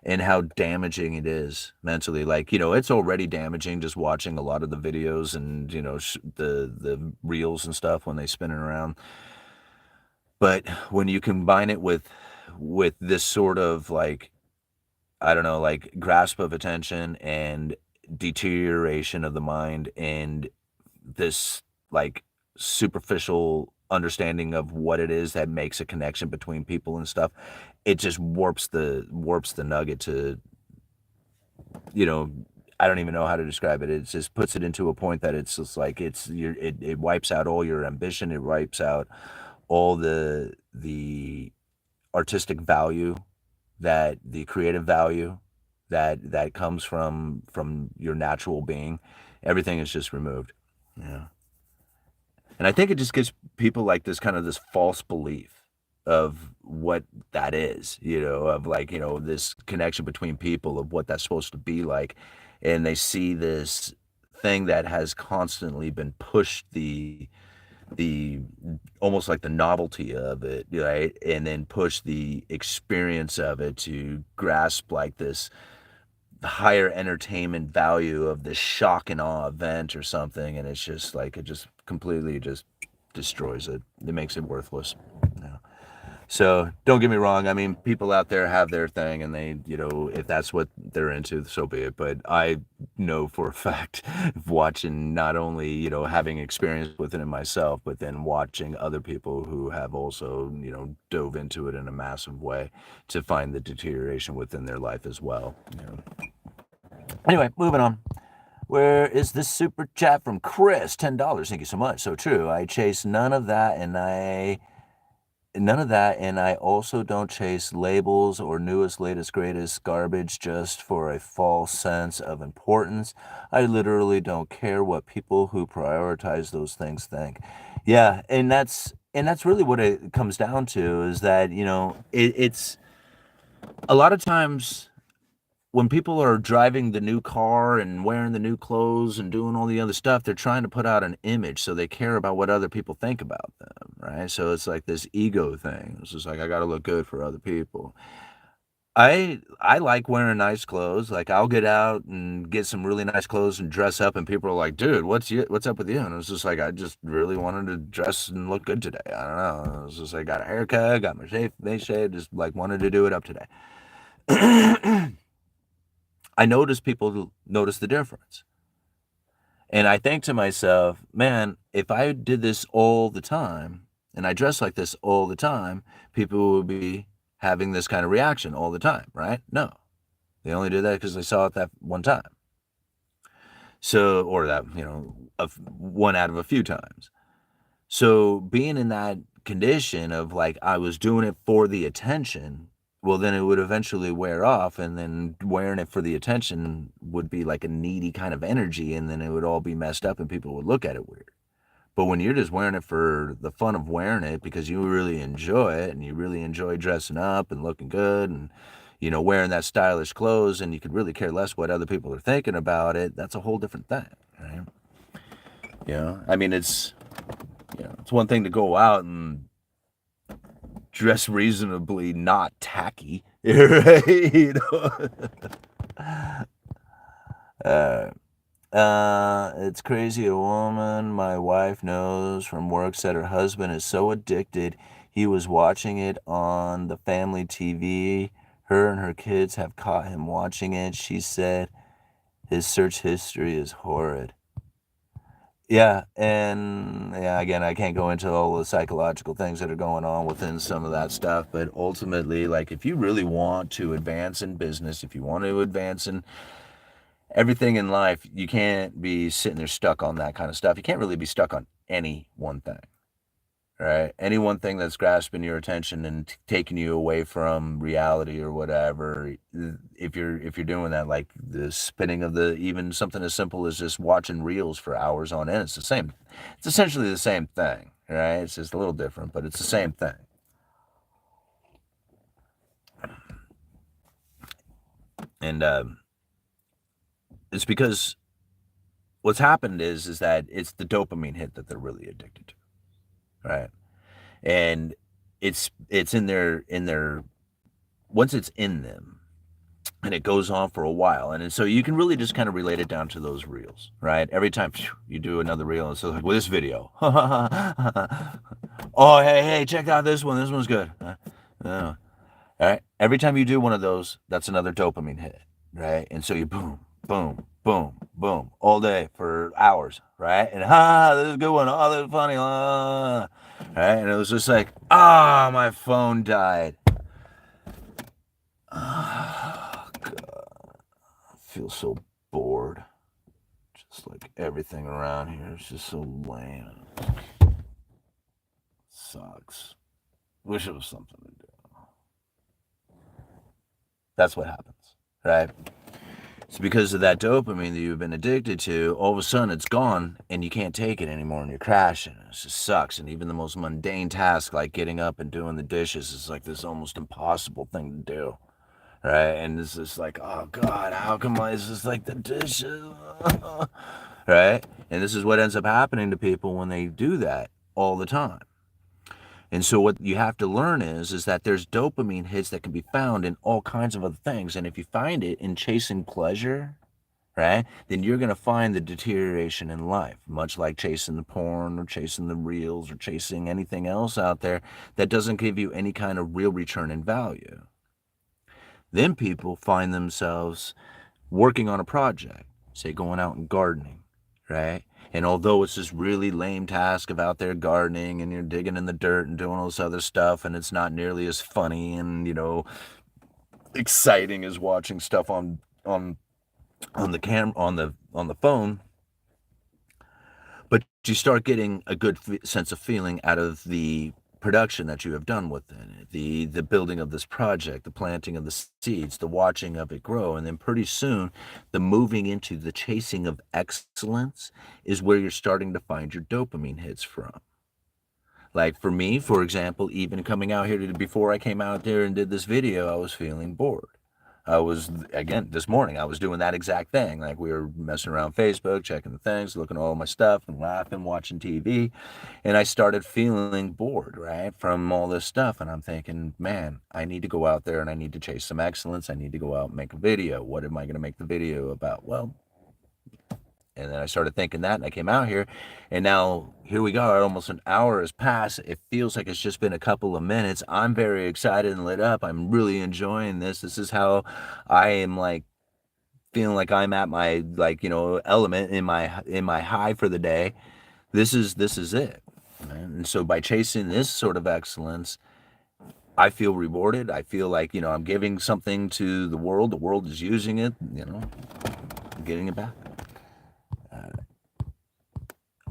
and how damaging it is mentally. Like, it's already damaging just watching a lot of the videos and, the reels and stuff when they spin it around. But when you combine it with this sort of, like, I don't know, like, grasp of attention and deterioration of the mind and this, like, superficial understanding of what it is that makes a connection between people and stuff, it just warps the nugget to, you know, I don't even know how to describe it. It just puts it into a point that it's just like it wipes out all your ambition. It wipes out all the artistic value, that the creative value that comes from your natural being. Everything is just removed. Yeah. And I think it just gives people like this kind of this false belief of what that is, of like, this connection between people of what that's supposed to be like. And they see this thing that has constantly been pushed, the almost like the novelty of it, right? And then push the experience of it to grasp like this higher entertainment value of this shock and awe event or something, and it's just like it just completely just destroys it. It makes it worthless. Yeah. So don't get me wrong. I mean, people out there have their thing, and they, if that's what they're into, so be it. But I know for a fact, watching not only, having experience with it in myself, but then watching other people who have also, dove into it in a massive way to find the deterioration within their life as well. Anyway, moving on. Where is this super chat from Chris? $10. Thank you so much. So true. I chase none of that, and I also don't chase labels or newest, latest, greatest garbage just for a false sense of importance. I literally don't care what people who prioritize those things think. Yeah, and that's really what it comes down to is that, it's a lot of times when people are driving the new car and wearing the new clothes and doing all the other stuff, they're trying to put out an image, so they care about what other people think about them, right? So it's like this ego thing. It's just like I got to look good for other people. I like wearing nice clothes. Like I'll get out and get some really nice clothes and dress up, and people are like, "Dude, what's up with you?" And it's just like I just really wanted to dress and look good today. I don't know. It's just like got a haircut, got my face shaved, just like wanted to do it up today. I notice people notice the difference. And I think to myself, man, if I did this all the time and I dress like this all the time, people would be having this kind of reaction all the time, right? No. They only did that because they saw it that one time. So, or that, one out of a few times. So being in that condition of like I was doing it for the attention, well, then it would eventually wear off, and then wearing it for the attention would be like a needy kind of energy, and then it would all be messed up and people would look at it weird. But when you're just wearing it for the fun of wearing it because you really enjoy it and you really enjoy dressing up and looking good and, wearing that stylish clothes, and you could really care less what other people are thinking about it, that's a whole different thing, right? I mean, it's one thing to go out and dress reasonably not tacky, right? It's crazy. A woman my wife knows from work said her husband is so addicted he was watching it on the family TV. Her and her kids have caught him watching it. She said his search history is horrid. Yeah, and yeah, again, I can't go into all the psychological things that are going on within some of that stuff, but ultimately, like, if you really want to advance in business, if you want to advance in everything in life, you can't be sitting there stuck on that kind of stuff. You can't really be stuck on any one thing. Right? Any one thing that's grasping your attention and taking you away from reality or whatever. If you're doing that, like the spinning of the even something as simple as just watching reels for hours on end, it's the same. It's essentially the same thing, right? It's just a little different, but it's the same thing. And it's because what's happened is that it's the dopamine hit that they're really addicted to, right? And it's in their once it's in them and it goes on for a while. And so you can really just kind of relate it down to those reels, right? Every time you do another reel, it's like, well, this video. Oh, hey, check out this one. This one's good. All right. Every time you do one of those, that's another dopamine hit, right? And so you boom, boom, boom, boom, all day for hours, right? And this is a good one. Oh, this is funny. Right? And it was just like, my phone died. Oh, God. I feel so bored. Just like everything around here is just so lame. Sucks. Wish it was something to do. That's what happens, right? It's because of that dopamine that you've been addicted to. All of a sudden, it's gone, and you can't take it anymore, and you're crashing. It just sucks. And even the most mundane task, like getting up and doing the dishes, is like this almost impossible thing to do, right? And it's just like, oh God, how come it's just like the dishes, right? And this is what ends up happening to people when they do that all the time. And so what you have to learn is that there's dopamine hits that can be found in all kinds of other things. And if you find it in chasing pleasure, right, then you're going to find the deterioration in life, much like chasing the porn or chasing the reels or chasing anything else out there that doesn't give you any kind of real return in value. Then people find themselves working on a project, say going out and gardening, right? And although it's this really lame task of out there gardening and you're digging in the dirt and doing all this other stuff, and it's not nearly as funny and, exciting as watching stuff on the on the phone, but you start getting a good sense of feeling out of the production that you have done within it, the building of this project, the planting of the seeds, the watching of it grow, and then pretty soon the moving into the chasing of excellence is where you're starting to find your dopamine hits from. Like for me, for example, even coming out here before I came out there and did this video, I was feeling bored. I was, again, this morning, I was doing that exact thing. Like we were messing around Facebook, checking the things, looking at all my stuff and laughing, watching TV. And I started feeling bored, right, from all this stuff. And I'm thinking, man, I need to go out there and I need to chase some excellence. I need to go out and make a video. What am I going to make the video about? Well, and then I started thinking that, and I came out here, and now here we go. Almost an hour has passed. It feels like it's just been a couple of minutes. I'm very excited and lit up. I'm really enjoying this. This is how I am, like, feeling like I'm at my, like, element in my high for the day. This is it, man. And so by chasing this sort of excellence, I feel rewarded. I feel like, I'm giving something to the world. The world is using it. I'm getting it back.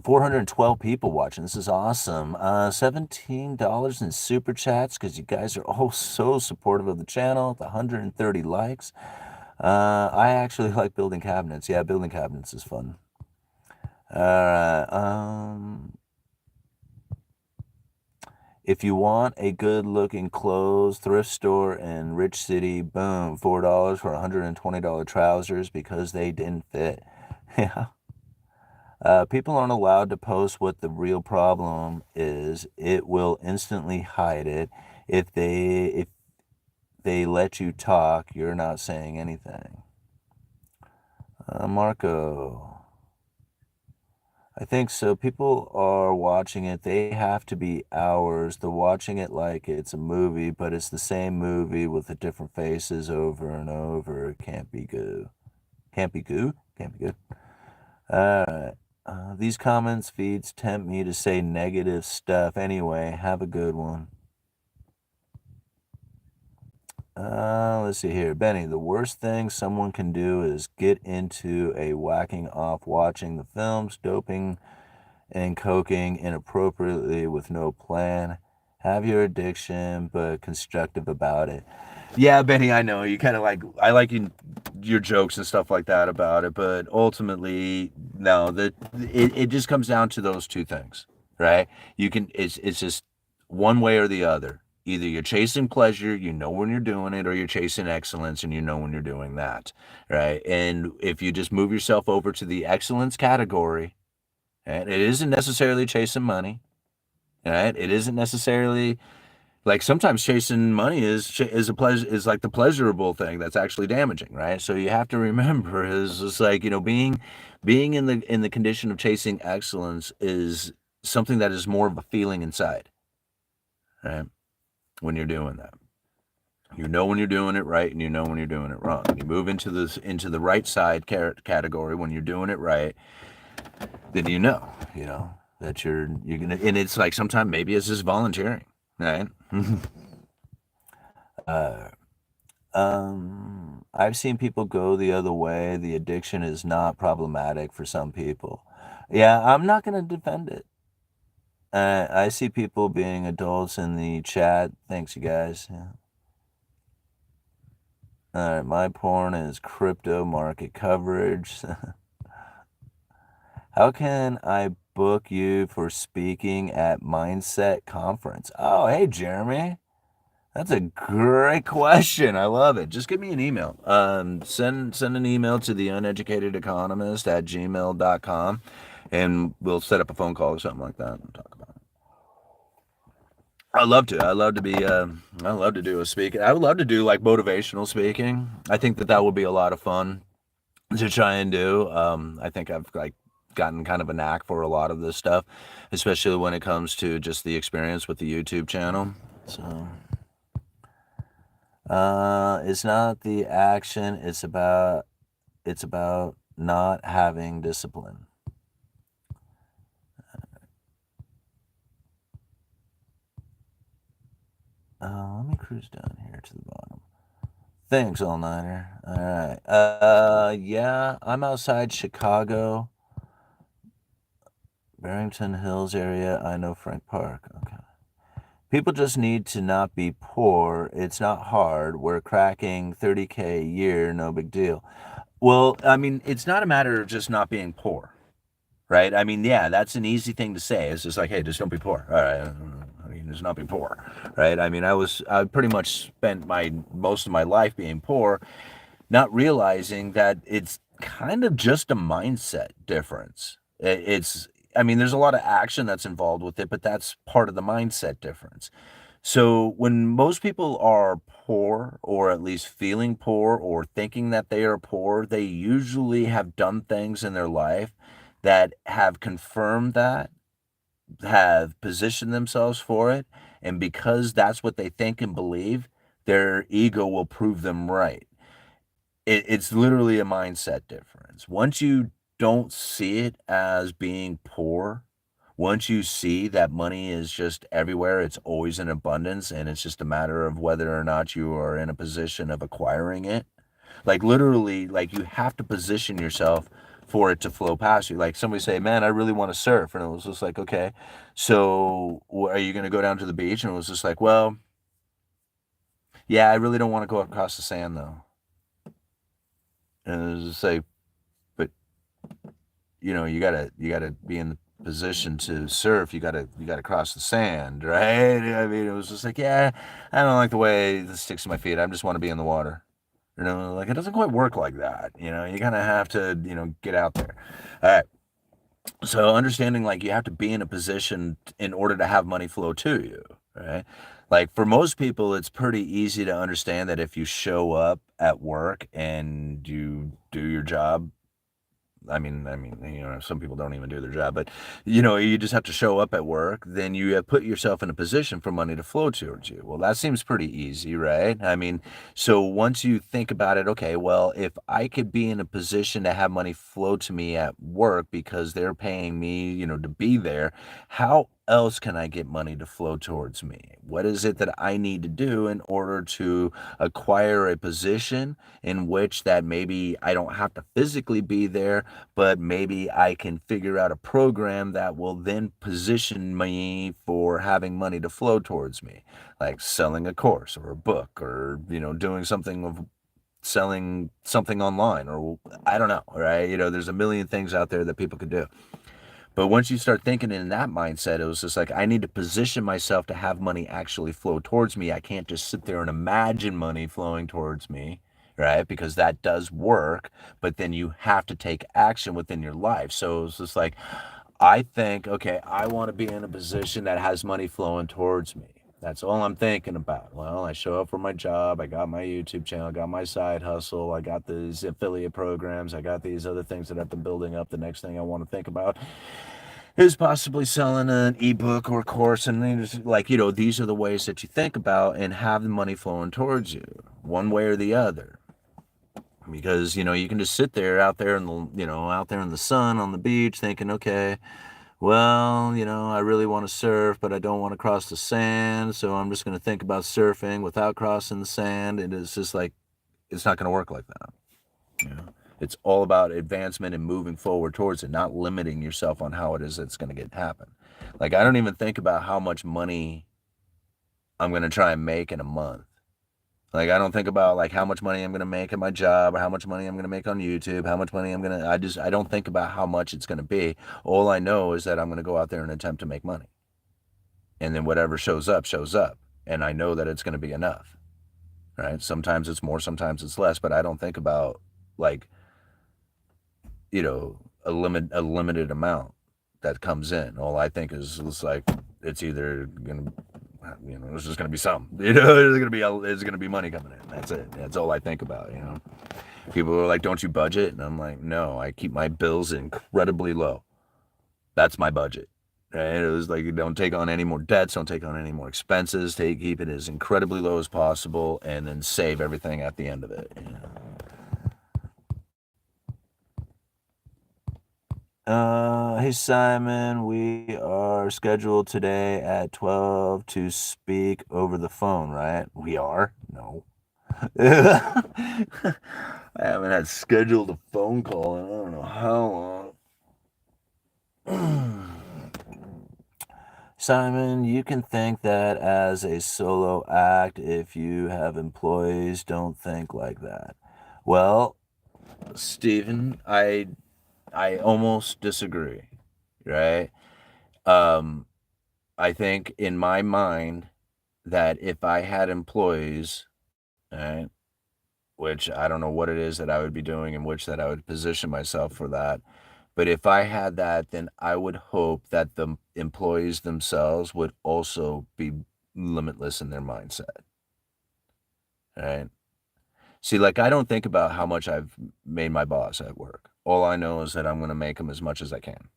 412 people watching. This is awesome. $17 in super chats because you guys are all so supportive of the channel. 130 likes. I actually like building cabinets. Yeah, building cabinets is fun. All right. If you want a good-looking clothes thrift store in Rich City, boom, $4 for $120 trousers because they didn't fit. Yeah. People aren't allowed to post what the real problem is. It will instantly hide it. If they let you talk, you're not saying anything. Marco. I think so. People are watching it. They have to be hours. They're watching it like it's a movie, but it's the same movie with the different faces over and over. It can't be good. Can't be good. Can't be good. All right. These comments feeds tempt me to say negative stuff. Anyway, have a good one. Let's see here. Benny, the worst thing someone can do is get into a whacking off watching the films, doping and coking inappropriately with no plan. Have your addiction, but constructive about it. Yeah, Benny, I know you kind of like I like your jokes and stuff like that about it, but ultimately, no, it just comes down to those two things, right? It's just one way or the other. Either you're chasing pleasure, you know when you're doing it, or you're chasing excellence and you know when you're doing that, right? And if you just move yourself over to the excellence category, and it isn't necessarily chasing money, right? It isn't necessarily like sometimes chasing money is a pleasure is like the pleasurable thing that's actually damaging, right? So you have to remember is just like being in the condition of chasing excellence is something that is more of a feeling inside, right? When you're doing that, you know when you're doing it right, and you know when you're doing it wrong. When you move into the right side category when you're doing it right, then you know that you're gonna, and it's like sometimes maybe it's just volunteering, right? uh, I've seen people go the other way. The addiction is not problematic for some people. Yeah, I'm not gonna defend it. I see people being adults in the chat. Thanks, you guys. Yeah. All right, my porn is crypto market coverage. How can I book you for speaking at Mindset Conference? Oh, hey, Jeremy. That's a great question. I love it. Just give me an email. Send an email to the uneducatedeconomist at gmail.com and we'll set up a phone call or something like that and talk about it. I love to. I love to do a speaking. I would love to do like motivational speaking. I think that would be a lot of fun to try and do. I think I've like gotten kind of a knack for a lot of this stuff, especially when it comes to just the experience with the YouTube channel. So, it's not the action. It's about not having discipline. Let me cruise down here to the bottom. Thanks, all nighter. All right. Yeah, I'm outside Chicago, Barrington Hills area. I know Frank Park. Okay. People just need to not be poor. It's not hard. We're cracking 30K a year, no big deal. Well, I mean, it's not a matter of just not being poor, right? I mean, yeah, that's an easy thing to say. It's just like, hey, just don't be poor. All right. I mean, just not be poor, right? I mean, I pretty much spent most of my life being poor, not realizing that it's kind of just a mindset difference. I mean, there's a lot of action that's involved with it, but that's part of the mindset difference. So when most people are poor, or at least feeling poor, or thinking that they are poor, they usually have done things in their life that have confirmed that, have positioned themselves for it, and because that's what they think and believe, their ego will prove them right. It's literally a mindset difference. Once you don't see it as being poor, once you see that money is just everywhere, it's always in abundance, and it's just a matter of whether or not you are in a position of acquiring it. Like literally, like you have to position yourself for it to flow past you. Like somebody say, "Man, I really want to surf," and it was just like, "Okay, so are you going to go down to the beach?" And it was just like, "Well, yeah, I really don't want to go across the sand though." And it was just like, but you gotta be in the position to surf. You gotta cross the sand, right? I mean, it was just like, yeah, I don't like the way this sticks to my feet. I just want to be in the water. Like it doesn't quite work like that. You kind of have to, get out there. All right. So understanding like you have to be in a position in order to have money flow to you, right? Like for most people, it's pretty easy to understand that if you show up at work and you do your job some people don't even do their job, but you just have to show up at work. Then you have put yourself in a position for money to flow towards you. Well, that seems pretty easy, right? So once you think about it, okay, well, if I could be in a position to have money flow to me at work because they're paying me, to be there, how else can I get money to flow towards me? What is it that I need to do in order to acquire a position in which that maybe I don't have to physically be there, but maybe I can figure out a program that will then position me for having money to flow towards me, like selling a course or a book, or doing something of selling something online, or I don't know, right? There's a million things out there that people could do. But once you start thinking in that mindset, it was just like, I need to position myself to have money actually flow towards me. I can't just sit there and imagine money flowing towards me, right? Because that does work, but then you have to take action within your life. So it's just like, I think, okay, I want to be in a position that has money flowing towards me. That's all I'm thinking about. Well, I show up for my job. I got my YouTube channel, I got my side hustle. I got these affiliate programs. I got these other things that I've been building up. The next thing I want to think about is possibly selling an ebook or course. And then just like, these are the ways that you think about and have the money flowing towards you one way or the other. Because, you can just sit there out there in the sun on the beach thinking, okay, well, I really want to surf, but I don't want to cross the sand. So I'm just going to think about surfing without crossing the sand. And it's just like, it's not going to work like that. It's all about advancement and moving forward towards it, not limiting yourself on how it is it's going to happen. Like, I don't even think about how much money I'm going to try and make in a month. Like, I don't think about like how much money I'm going to make at my job, or how much money I'm going to make on YouTube, how much money I don't think about how much it's going to be. All I know is that I'm going to go out there and attempt to make money. And then whatever shows up, shows up. And I know that it's going to be enough, right? Sometimes it's more, sometimes it's less, but I don't think about like, a limited amount that comes in. All I think is like, it's either gonna, it's just gonna be some, it's gonna be money coming in. That's it. That's all I think about. People are like, don't you budget? And I'm like, no, I keep my bills incredibly low. That's my budget. Right? It was like, don't take on any more debts, don't take on any more expenses, keep it as incredibly low as possible, and then save everything at the end of it. Hey Simon, we are scheduled today at 12 to speak over the phone, right? We are? No. I haven't had scheduled a phone call in I don't know how long. Simon, you can think that as a solo act. If you have employees, don't think like that. Well, Stephen, I almost disagree, right? I think in my mind that if I had employees, right, which I don't know what it is that I would be doing in which that I would position myself for that. But if I had that, then I would hope that the employees themselves would also be limitless in their mindset, right? See, like, I don't think about how much I've made my boss at work. All I know is that I'm going to make him as much as I can.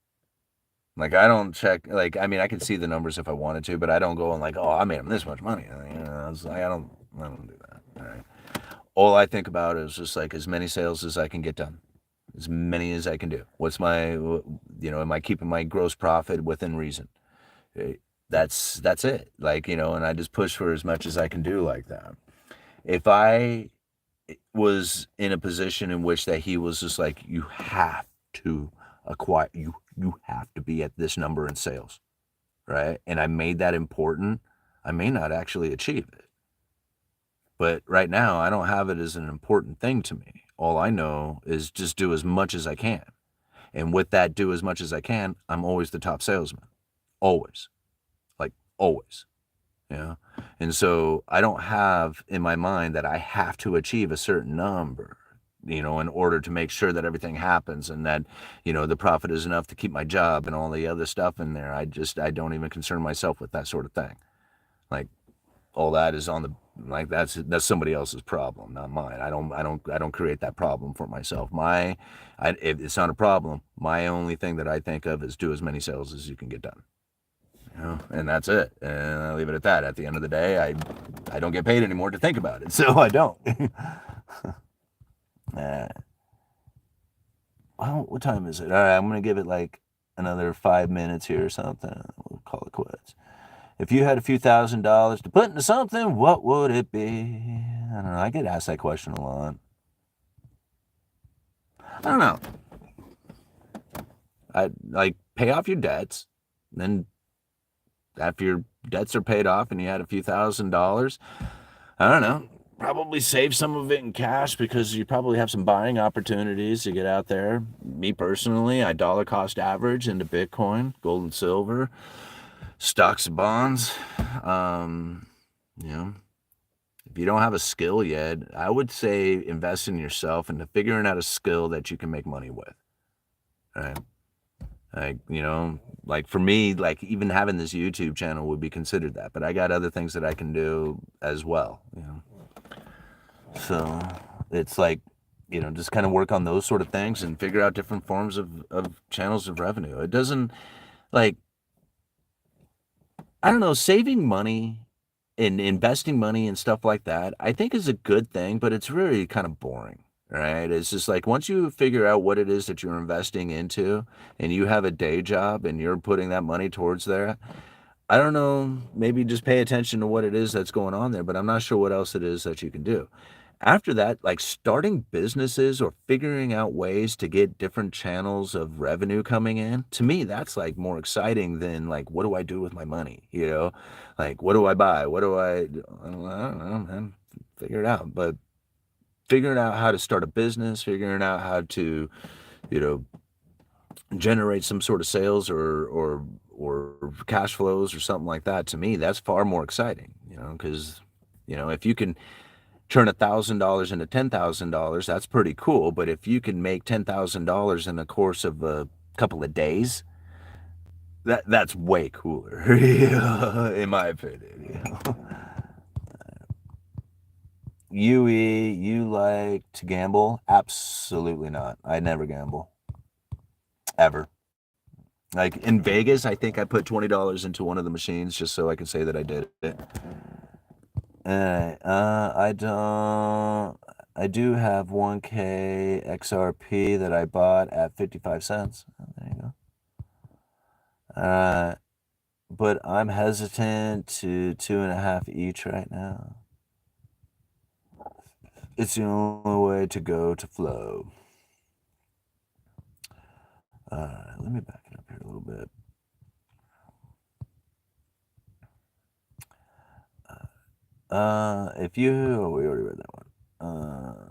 Like, I don't check, like, I mean, I can see the numbers if I wanted to, but I don't go and like, oh, I made him this much money. It's like, I don't do that. All right. All I think about is just like as many sales as I can get done, as many as I can do. What's my, am I keeping my gross profit within reason? That's it. Like, and I just push for as much as I can do like that. If I was in a position in which that he was just like, you have to acquire, you have to be at this number in sales, right? And I made that important, I may not actually achieve it. But right now, I don't have it as an important thing to me. All I know is just do as much as I can. And with that, do as much as I can, I'm always the top salesman. Always. Like, always. And so I don't have in my mind that I have to achieve a certain number, in order to make sure that everything happens and that, the profit is enough to keep my job and all the other stuff in there. I don't even concern myself with that sort of thing. Like, all that is on the Like that's somebody else's problem, not mine. I don't create that problem for myself. If it's not a problem. My only thing that I think of is do as many sales as you can get done. And that's it. And I leave it at that. At the end of the day, I don't get paid anymore to think about it, so I don't. Well, what time is it? All right, I'm gonna give it like another 5 minutes here or something. We'll call it quits. If you had a few $1,000s to put into something, what would it be? I don't know. I get asked that question a lot. I don't know. I like pay off your debts, then after your debts are paid off and you had a few $1,000s, I don't know, probably save some of it in cash because you probably have some buying opportunities to get out there. Me personally, I dollar cost average into Bitcoin, gold and silver, stocks and bonds. If you don't have a skill yet, I would say invest in yourself and figuring out a skill that you can make money with. Right? Like for me, like even having this YouTube channel would be considered that, but I got other things that I can do as well. So it's like, just kind of work on those sort of things and figure out different forms of channels of revenue. It doesn't like, I don't know, saving money and investing money and stuff like that, I think is a good thing, but it's really kind of boring, right? It's just like once you figure out what it is that you're investing into and you have a day job and you're putting that money towards there, I don't know, maybe just pay attention to what it is that's going on there, but I'm not sure what else it is that you can do. After that, like starting businesses or figuring out ways to get different channels of revenue coming in, to me, that's like more exciting than like, what do I do with my money? Like, what do I buy? I don't know, man, figure it out. But figuring out how to start a business, figuring out how to, you know, generate some sort of sales or cash flows or something like that, to me, that's far more exciting, because, if you can turn $1,000 into $10,000, that's pretty cool. But if you can make $10,000 in the course of a couple of days, that's way cooler, in my opinion. You like to gamble? Absolutely not. I never gamble, ever. Like in Vegas, I think I put $20 into one of the machines just so I can say that I did it. I don't. I do have 1K XRP that I bought at 55 cents. There you go. But I'm hesitant to 2.5 each right now. It's the only way to go to flow. Let me back it up here a little bit. We already read that one.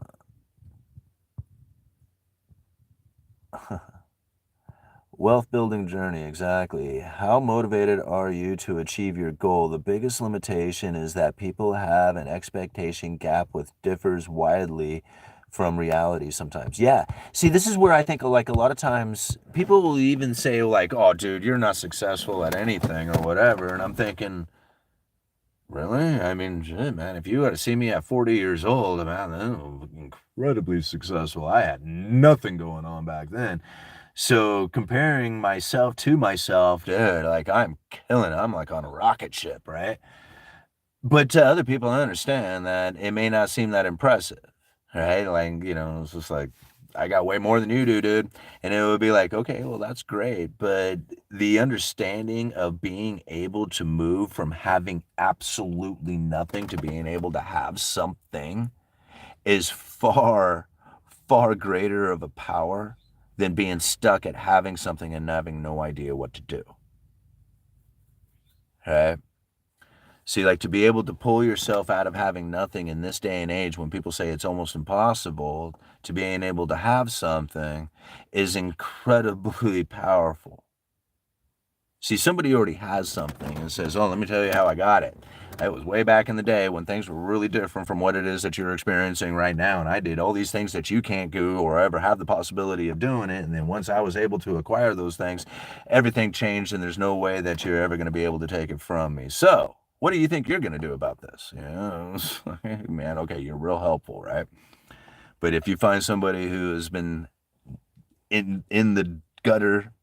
Wealth building journey, exactly. How motivated are you to achieve your goal? The biggest limitation is that people have an expectation gap which differs widely from reality sometimes. Yeah. See, this is where I think like a lot of times people will even say like, "Oh, dude, you're not successful at anything or whatever." And I'm thinking, really? I mean, shit, man, if you had to see me at 40 years old, man, I'm incredibly successful. I had nothing going on back then. So comparing myself to myself, dude, like I'm killing it. I'm like on a rocket ship, right? But to other people, I understand that it may not seem that impressive, right? Like, it's just like, I got way more than you do, dude. And it would be like, okay, well, that's great. But the understanding of being able to move from having absolutely nothing to being able to have something is far, far greater of a power than being stuck at having something and having no idea what to do. Right? See, like to be able to pull yourself out of having nothing in this day and age when people say it's almost impossible to being able to have something is incredibly powerful. See, somebody already has something and says, "Oh, let me tell you how I got it. It was way back in the day when things were really different from what it is that you're experiencing right now. And I did all these things that you can't do or ever have the possibility of doing it. And then once I was able to acquire those things, everything changed and there's no way that you're ever going to be able to take it from me. So What do you think you're going to do about this? Man, okay, you're real helpful, right? But if you find somebody who has been in the gutter,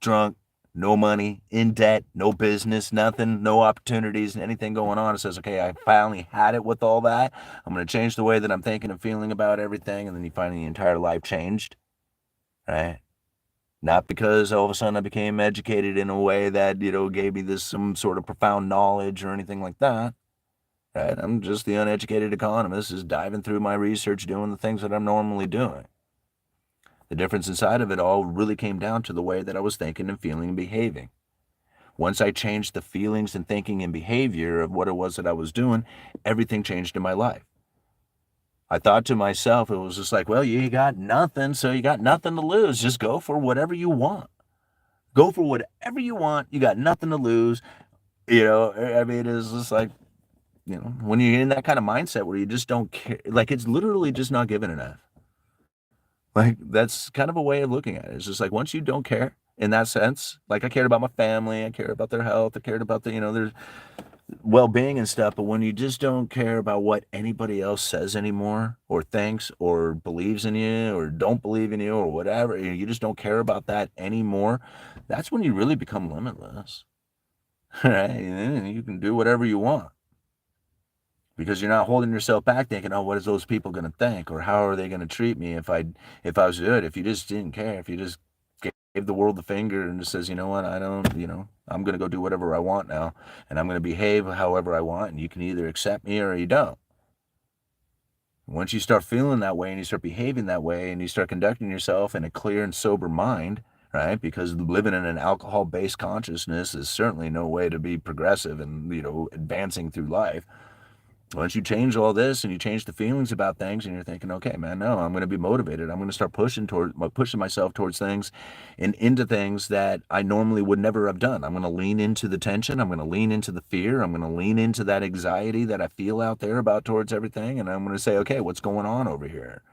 drunk, no money, in debt, no business, nothing, no opportunities, anything going on, and says, okay, I finally had it with all that. I'm going to change the way that I'm thinking and feeling about everything. And then you find the entire life changed, right? Not because all of a sudden I became educated in a way that, gave me this some sort of profound knowledge or anything like that. Right? I'm just the uneducated economist, just diving through my research, doing the things that I'm normally doing. The difference inside of it all really came down to the way that I was thinking and feeling and behaving. Once I changed the feelings and thinking and behavior of what it was that I was doing, everything changed in my life. I thought to myself, it was just like, well, you got nothing, so you got nothing to lose. Just go for whatever you want. Go for whatever you want. You got nothing to lose. I mean, it's just like, when you're in that kind of mindset where you just don't care, like it's literally just not giving enough. Like that's kind of a way of looking at it. It's just like once you don't care in that sense, like I cared about my family, I cared about their health, I cared about their well-being and stuff, but when you just don't care about what anybody else says anymore or thinks or believes in you or don't believe in you or whatever, you just don't care about that anymore, that's when you really become limitless. Right? And you can do whatever you want. Because you're not holding yourself back thinking, oh, what is those people going to think? Or how are they going to treat me if I was good? If you just didn't care, if you just gave the world the finger and just says, you know what, I don't, I'm going to go do whatever I want now. And I'm going to behave however I want. And you can either accept me or you don't. Once you start feeling that way and you start behaving that way and you start conducting yourself in a clear and sober mind, right? Because living in an alcohol-based consciousness is certainly no way to be progressive and, advancing through life. Once you change all this and you change the feelings about things and you're thinking, okay, man, no, I'm going to be motivated. I'm going to start pushing myself towards things and into things that I normally would never have done. I'm going to lean into the tension. I'm going to lean into the fear. I'm going to lean into that anxiety that I feel out there about towards everything. And I'm going to say, okay, what's going on over here?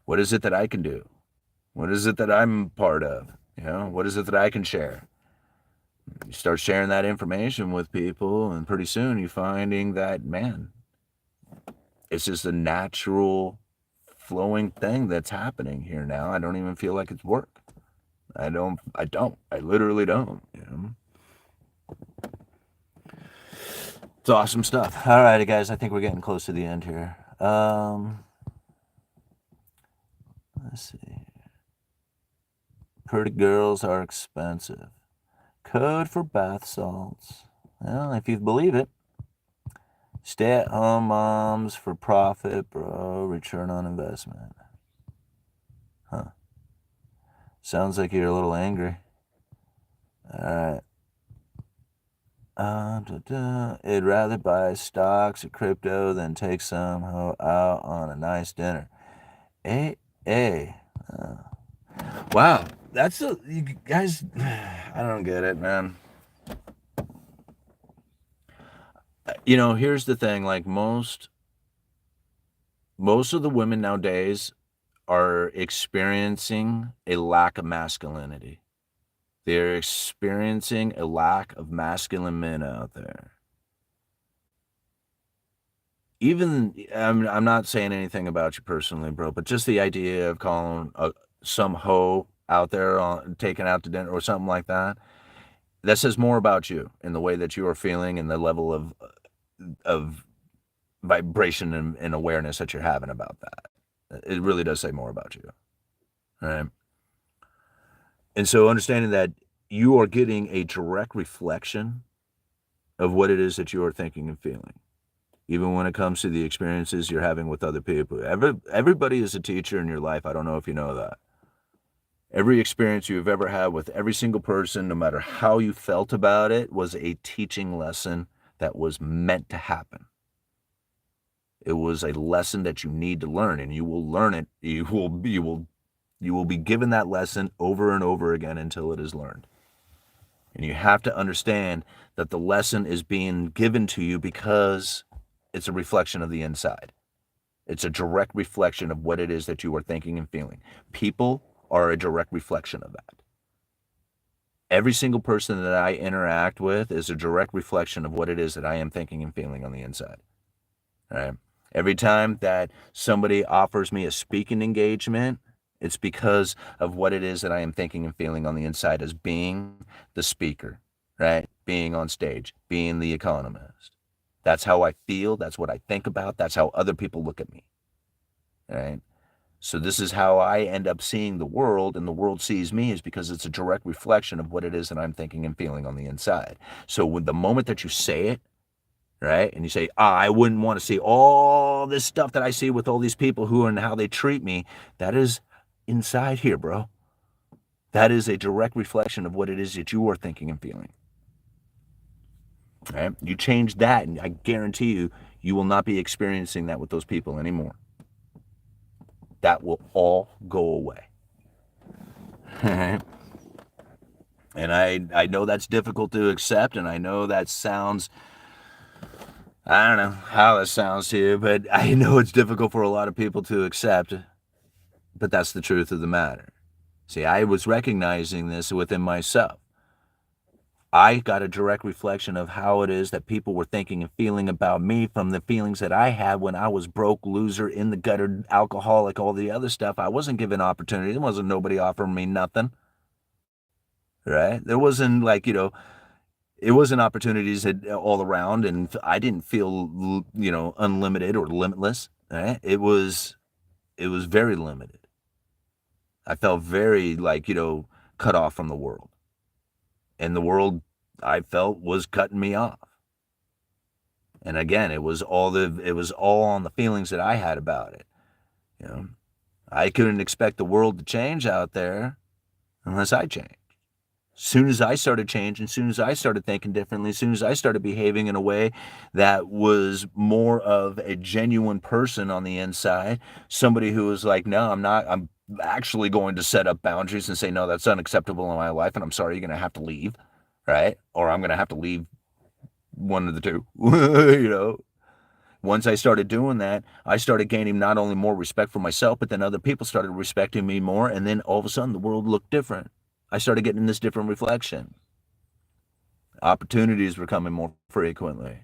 What is it that I can do? What is it that I'm part of? What is it that I can share? You start sharing that information with people and pretty soon you're finding that, man, it's just a natural flowing thing that's happening here now. I don't even feel like it's work. I literally don't. It's awesome stuff. All right, guys, I think we're getting close to the end here. Let's see. Pretty girls are expensive. Code for bath salts. Well, if you believe it. Stay-at-home moms for profit, bro. Return on investment. Huh. Sounds like you're a little angry. All right. I'd rather buy stocks or crypto than take some hoe out on a nice dinner. Hey. Wow. You guys, I don't get it, man. Here's the thing, like most of the women nowadays are experiencing a lack of masculinity. They're experiencing a lack of masculine men out there. Even, I'm not saying anything about you personally, bro, but just the idea of calling some hoe out there taken out to dinner or something like that, that says more about you and the way that you are feeling and the level of vibration and awareness that you're having about that. It really does say more about you, right? And so understanding that you are getting a direct reflection of what it is that you are thinking and feeling, even when it comes to the experiences you're having with other people. Everybody is a teacher in your life. I don't know if you know that. Every experience you've ever had with every single person, no matter how you felt about it, was a teaching lesson that was meant to happen. It was a lesson that you need to learn, and you will learn it. You will be given that lesson over and over again until it is learned. And you have to understand that the lesson is being given to you because it's a reflection of the inside. It's a direct reflection of what it is that you are thinking and feeling. People are a direct reflection of that. Every single person that I interact with is a direct reflection of what it is that I am thinking and feeling on the inside. All right. Every time that somebody offers me a speaking engagement, it's because of what it is that I am thinking and feeling on the inside as being the speaker, right? Being on stage, being the economist. That's how I feel. That's what I think about. That's how other people look at me, right? So this is how I end up seeing the world, and the world sees me is because it's a direct reflection of what it is that I'm thinking and feeling on the inside. So when the moment that you say it, right, and you say, I wouldn't want to see all this stuff that I see with all these people who and how they treat me, that is inside here, bro. That is a direct reflection of what it is that you are thinking and feeling. Right? You change that, and I guarantee you, you will not be experiencing that with those people anymore. That will all go away. And I know that's difficult to accept, and I know that sounds, I don't know how that sounds to you, but I know it's difficult for a lot of people to accept, but that's the truth of the matter. See, I was recognizing this within myself. I got a direct reflection of how it is that people were thinking and feeling about me from the feelings that I had when I was broke, loser, in the gutter, alcoholic, all the other stuff. I wasn't given opportunity. There wasn't nobody offering me nothing, right? There wasn't like, it wasn't opportunities all around, and I didn't feel, unlimited or limitless, right? It was very limited. I felt very cut off from the world. And the world, I felt, was cutting me off. And again, it was all on the feelings that I had about it. I couldn't expect the world to change out there unless I changed. As soon as I started changing, as soon as I started thinking differently, as soon as I started behaving in a way that was more of a genuine person on the inside, somebody who was like, no, I'm not, I'm actually going to set up boundaries and say, no, that's unacceptable in my life, and I'm sorry, you're going to have to leave, right? Or I'm going to have to leave, one of the two, Once I started doing that, I started gaining not only more respect for myself, but then other people started respecting me more, and then all of a sudden the world looked different. I started getting this different reflection. Opportunities were coming more frequently,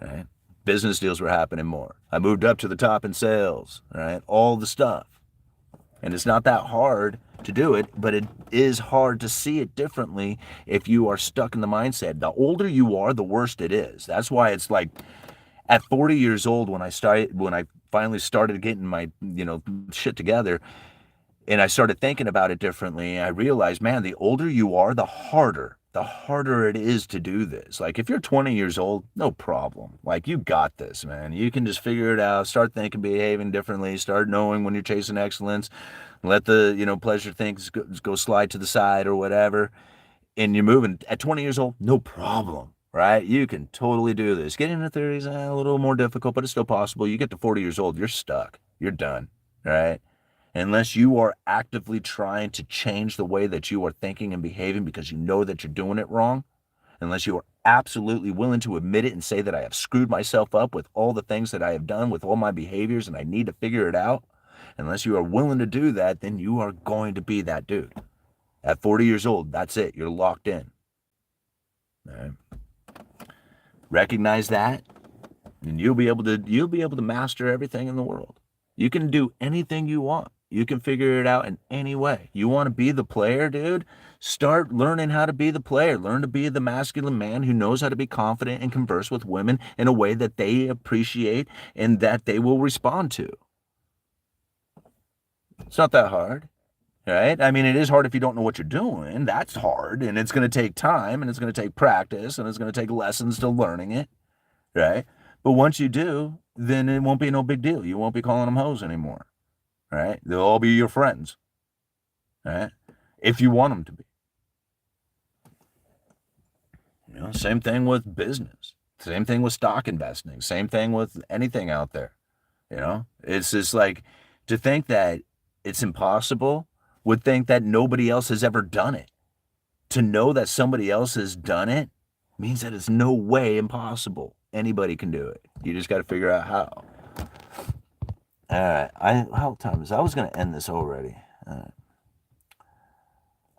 right? Business deals were happening more. I moved up to the top in sales, right? All the stuff. And it's not that hard to do it, but it is hard to see it differently if you are stuck in the mindset. The older you are, the worse it is. That's why it's like at 40 years old when I finally started getting my, shit together, and I started thinking about it differently, I realized, man, the older you are, the harder it is to do this. Like if you're 20 years old, no problem. Like you got this, man. You can just figure it out, start thinking, behaving differently, start knowing when you're chasing excellence, let the, pleasure things go slide to the side or whatever. And you're moving at 20 years old, no problem, right? You can totally do this. Getting into 30s, a little more difficult, but it's still possible. You get to 40 years old, you're stuck. You're done, right? Unless you are actively trying to change the way that you are thinking and behaving because you know that you're doing it wrong, unless you are absolutely willing to admit it and say that I have screwed myself up with all the things that I have done, with all my behaviors, and I need to figure it out, unless you are willing to do that, then you are going to be that dude. At 40 years old, that's it. You're locked in. All right? Recognize that, and you'll be able to master everything in the world. You can do anything you want. You can figure it out in any way. You want to be the player, dude? Start learning how to be the player. Learn to be the masculine man who knows how to be confident and converse with women in a way that they appreciate and that they will respond to. It's not that hard, right? I mean, it is hard if you don't know what you're doing. That's hard, and it's going to take time, and it's going to take practice, and it's going to take lessons to learning it, right? But once you do, then it won't be no big deal. You won't be calling them hoes anymore, right? They'll all be your friends, right? If you want them to be. Same thing with business. Same thing with stock investing. Same thing with anything out there. It's just like to think that it's impossible would think that nobody else has ever done it. To know that somebody else has done it means that it's no way impossible. Anybody can do it. You just got to figure out how. All right. How time is it? I was going to end this already.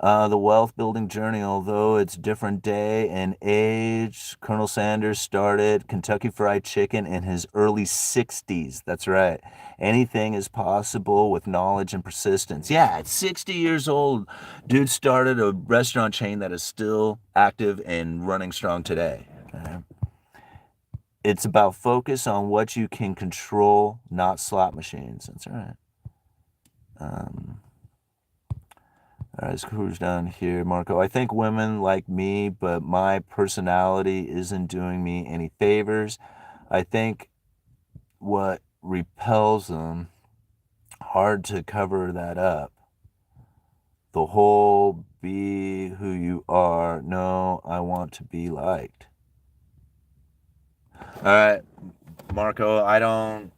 The Wealth Building Journey, although it's different day and age, Colonel Sanders started Kentucky Fried Chicken in his early 60s. That's right. Anything is possible with knowledge and persistence. Yeah, at 60 years old, dude started a restaurant chain that is still active and running strong today. It's about focus on what you can control, not slot machines. That's right. Um, All right, let's cruise down here, Marco. I think women like me, but my personality isn't doing me any favors. I think what repels them, hard to cover that up. The whole be who you are. No, I want to be liked. All right, Marco, I don't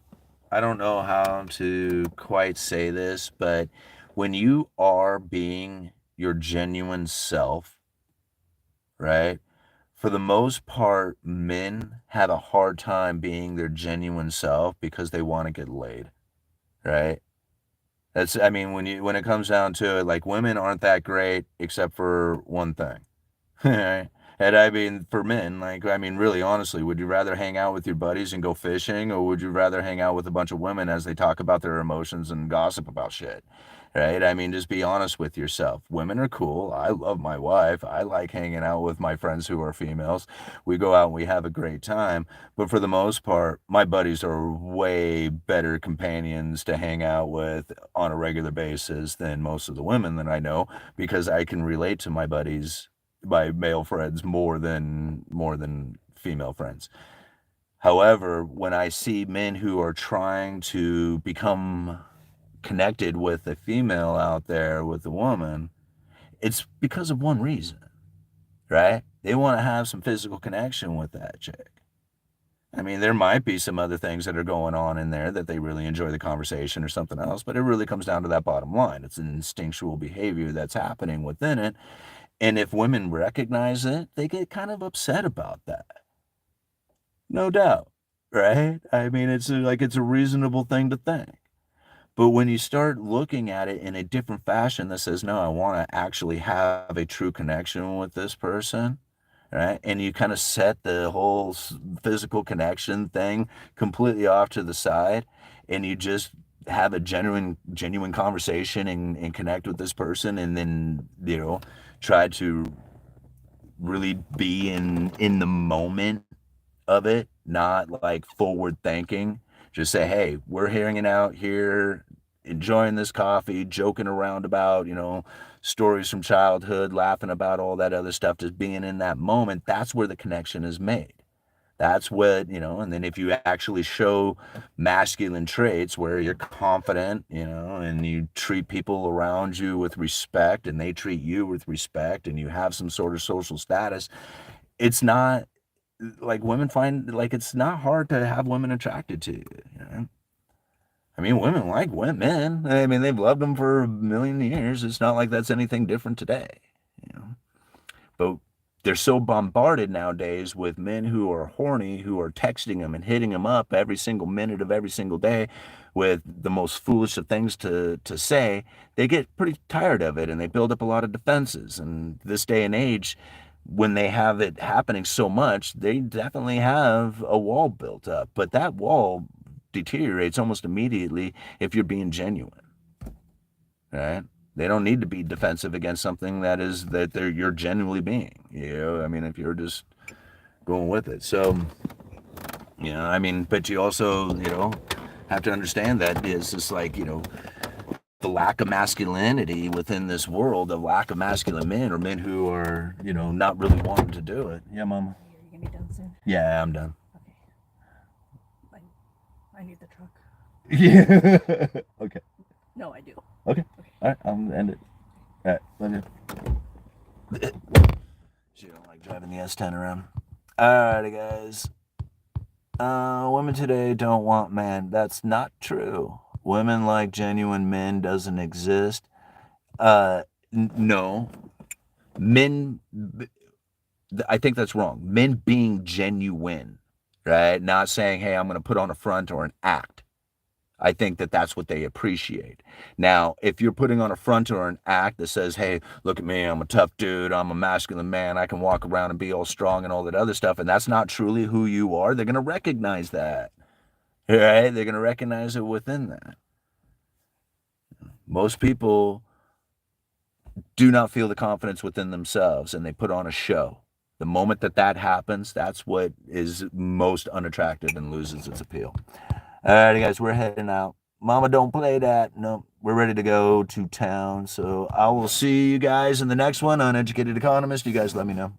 know how to quite say this, but when you are being your genuine self, right? For the most part, men have a hard time being their genuine self because they want to get laid, right? I mean, when it comes down to it, like women aren't that great except for one thing. And I mean, for men, like, I mean, really, honestly, would you rather hang out with your buddies and go fishing, or would you rather hang out with a bunch of women as they talk about their emotions and gossip about shit? Right? I mean, just be honest with yourself. Women are cool. I love my wife. I like hanging out with my friends who are females. We go out and we have a great time. But for the most part, my buddies are way better companions to hang out with on a regular basis than most of the women that I know because I can relate to my male friends more than female friends. However, when I see men who are trying to become connected with a female out there with a woman, it's because of one reason, right? They want to have some physical connection with that chick. I mean, there might be some other things that are going on in there that they really enjoy the conversation or something else, but it really comes down to that bottom line. It's an instinctual behavior that's happening within it. And if women recognize it, they get kind of upset about that. No doubt, right? I mean, it's a reasonable thing to think. But when you start looking at it in a different fashion that says, no, I want to actually have a true connection with this person, right? And you kind of set the whole physical connection thing completely off to the side, and you just have a genuine conversation and connect with this person, and then try to really be in the moment of it, not like forward thinking. Just say, hey, we're hanging out here, enjoying this coffee, joking around about, stories from childhood, laughing about all that other stuff, just being in that moment. That's where the connection is made. That's what, and then if you actually show masculine traits where you're confident, and you treat people around you with respect and they treat you with respect and you have some sort of social status, it's not like women find like it's not hard to have women attracted to you. I mean, women like women. I mean, they've loved them for a million years. It's not like that's anything different today, you know. But they're so bombarded nowadays with men who are horny, who are texting them and hitting them up every single minute of every single day with the most foolish of things to say. They get pretty tired of it and they build up a lot of defenses. And this day and age, when they have it happening so much, they definitely have a wall built up. But that wall deteriorates almost immediately if you're being genuine, right? They don't need to be defensive against something you're genuinely being. I mean, if you're just going with it. So, I mean, but you also, have to understand that it's just like, the lack of masculinity within this world, the lack of masculine men or men who are, not really wanting to do it. Yeah, Mama. Are you gonna be done soon? Yeah, I'm done. Okay. I need the truck. Yeah. Okay. No, I do. Okay. Okay. All right. I'm gonna end it. All right. Love you. She don't like driving the S10 around. Alrighty, guys. Women today don't want men. That's not true. Women like genuine men doesn't exist. No. Men, I think that's wrong. Men being genuine, right? Not saying, hey, I'm going to put on a front or an act. I think that that's what they appreciate. Now, if you're putting on a front or an act that says, hey, look at me, I'm a tough dude, I'm a masculine man, I can walk around and be all strong and all that other stuff, and that's not truly who you are, they're going to recognize that. Right? They're going to recognize it within that. Most people do not feel the confidence within themselves, and they put on a show. The moment that that happens, that's what is most unattractive and loses its appeal. All right, guys, we're heading out. Mama, don't play that. No, we're ready to go to town. So I will see you guys in the next one, Uneducated Economist. You guys let me know.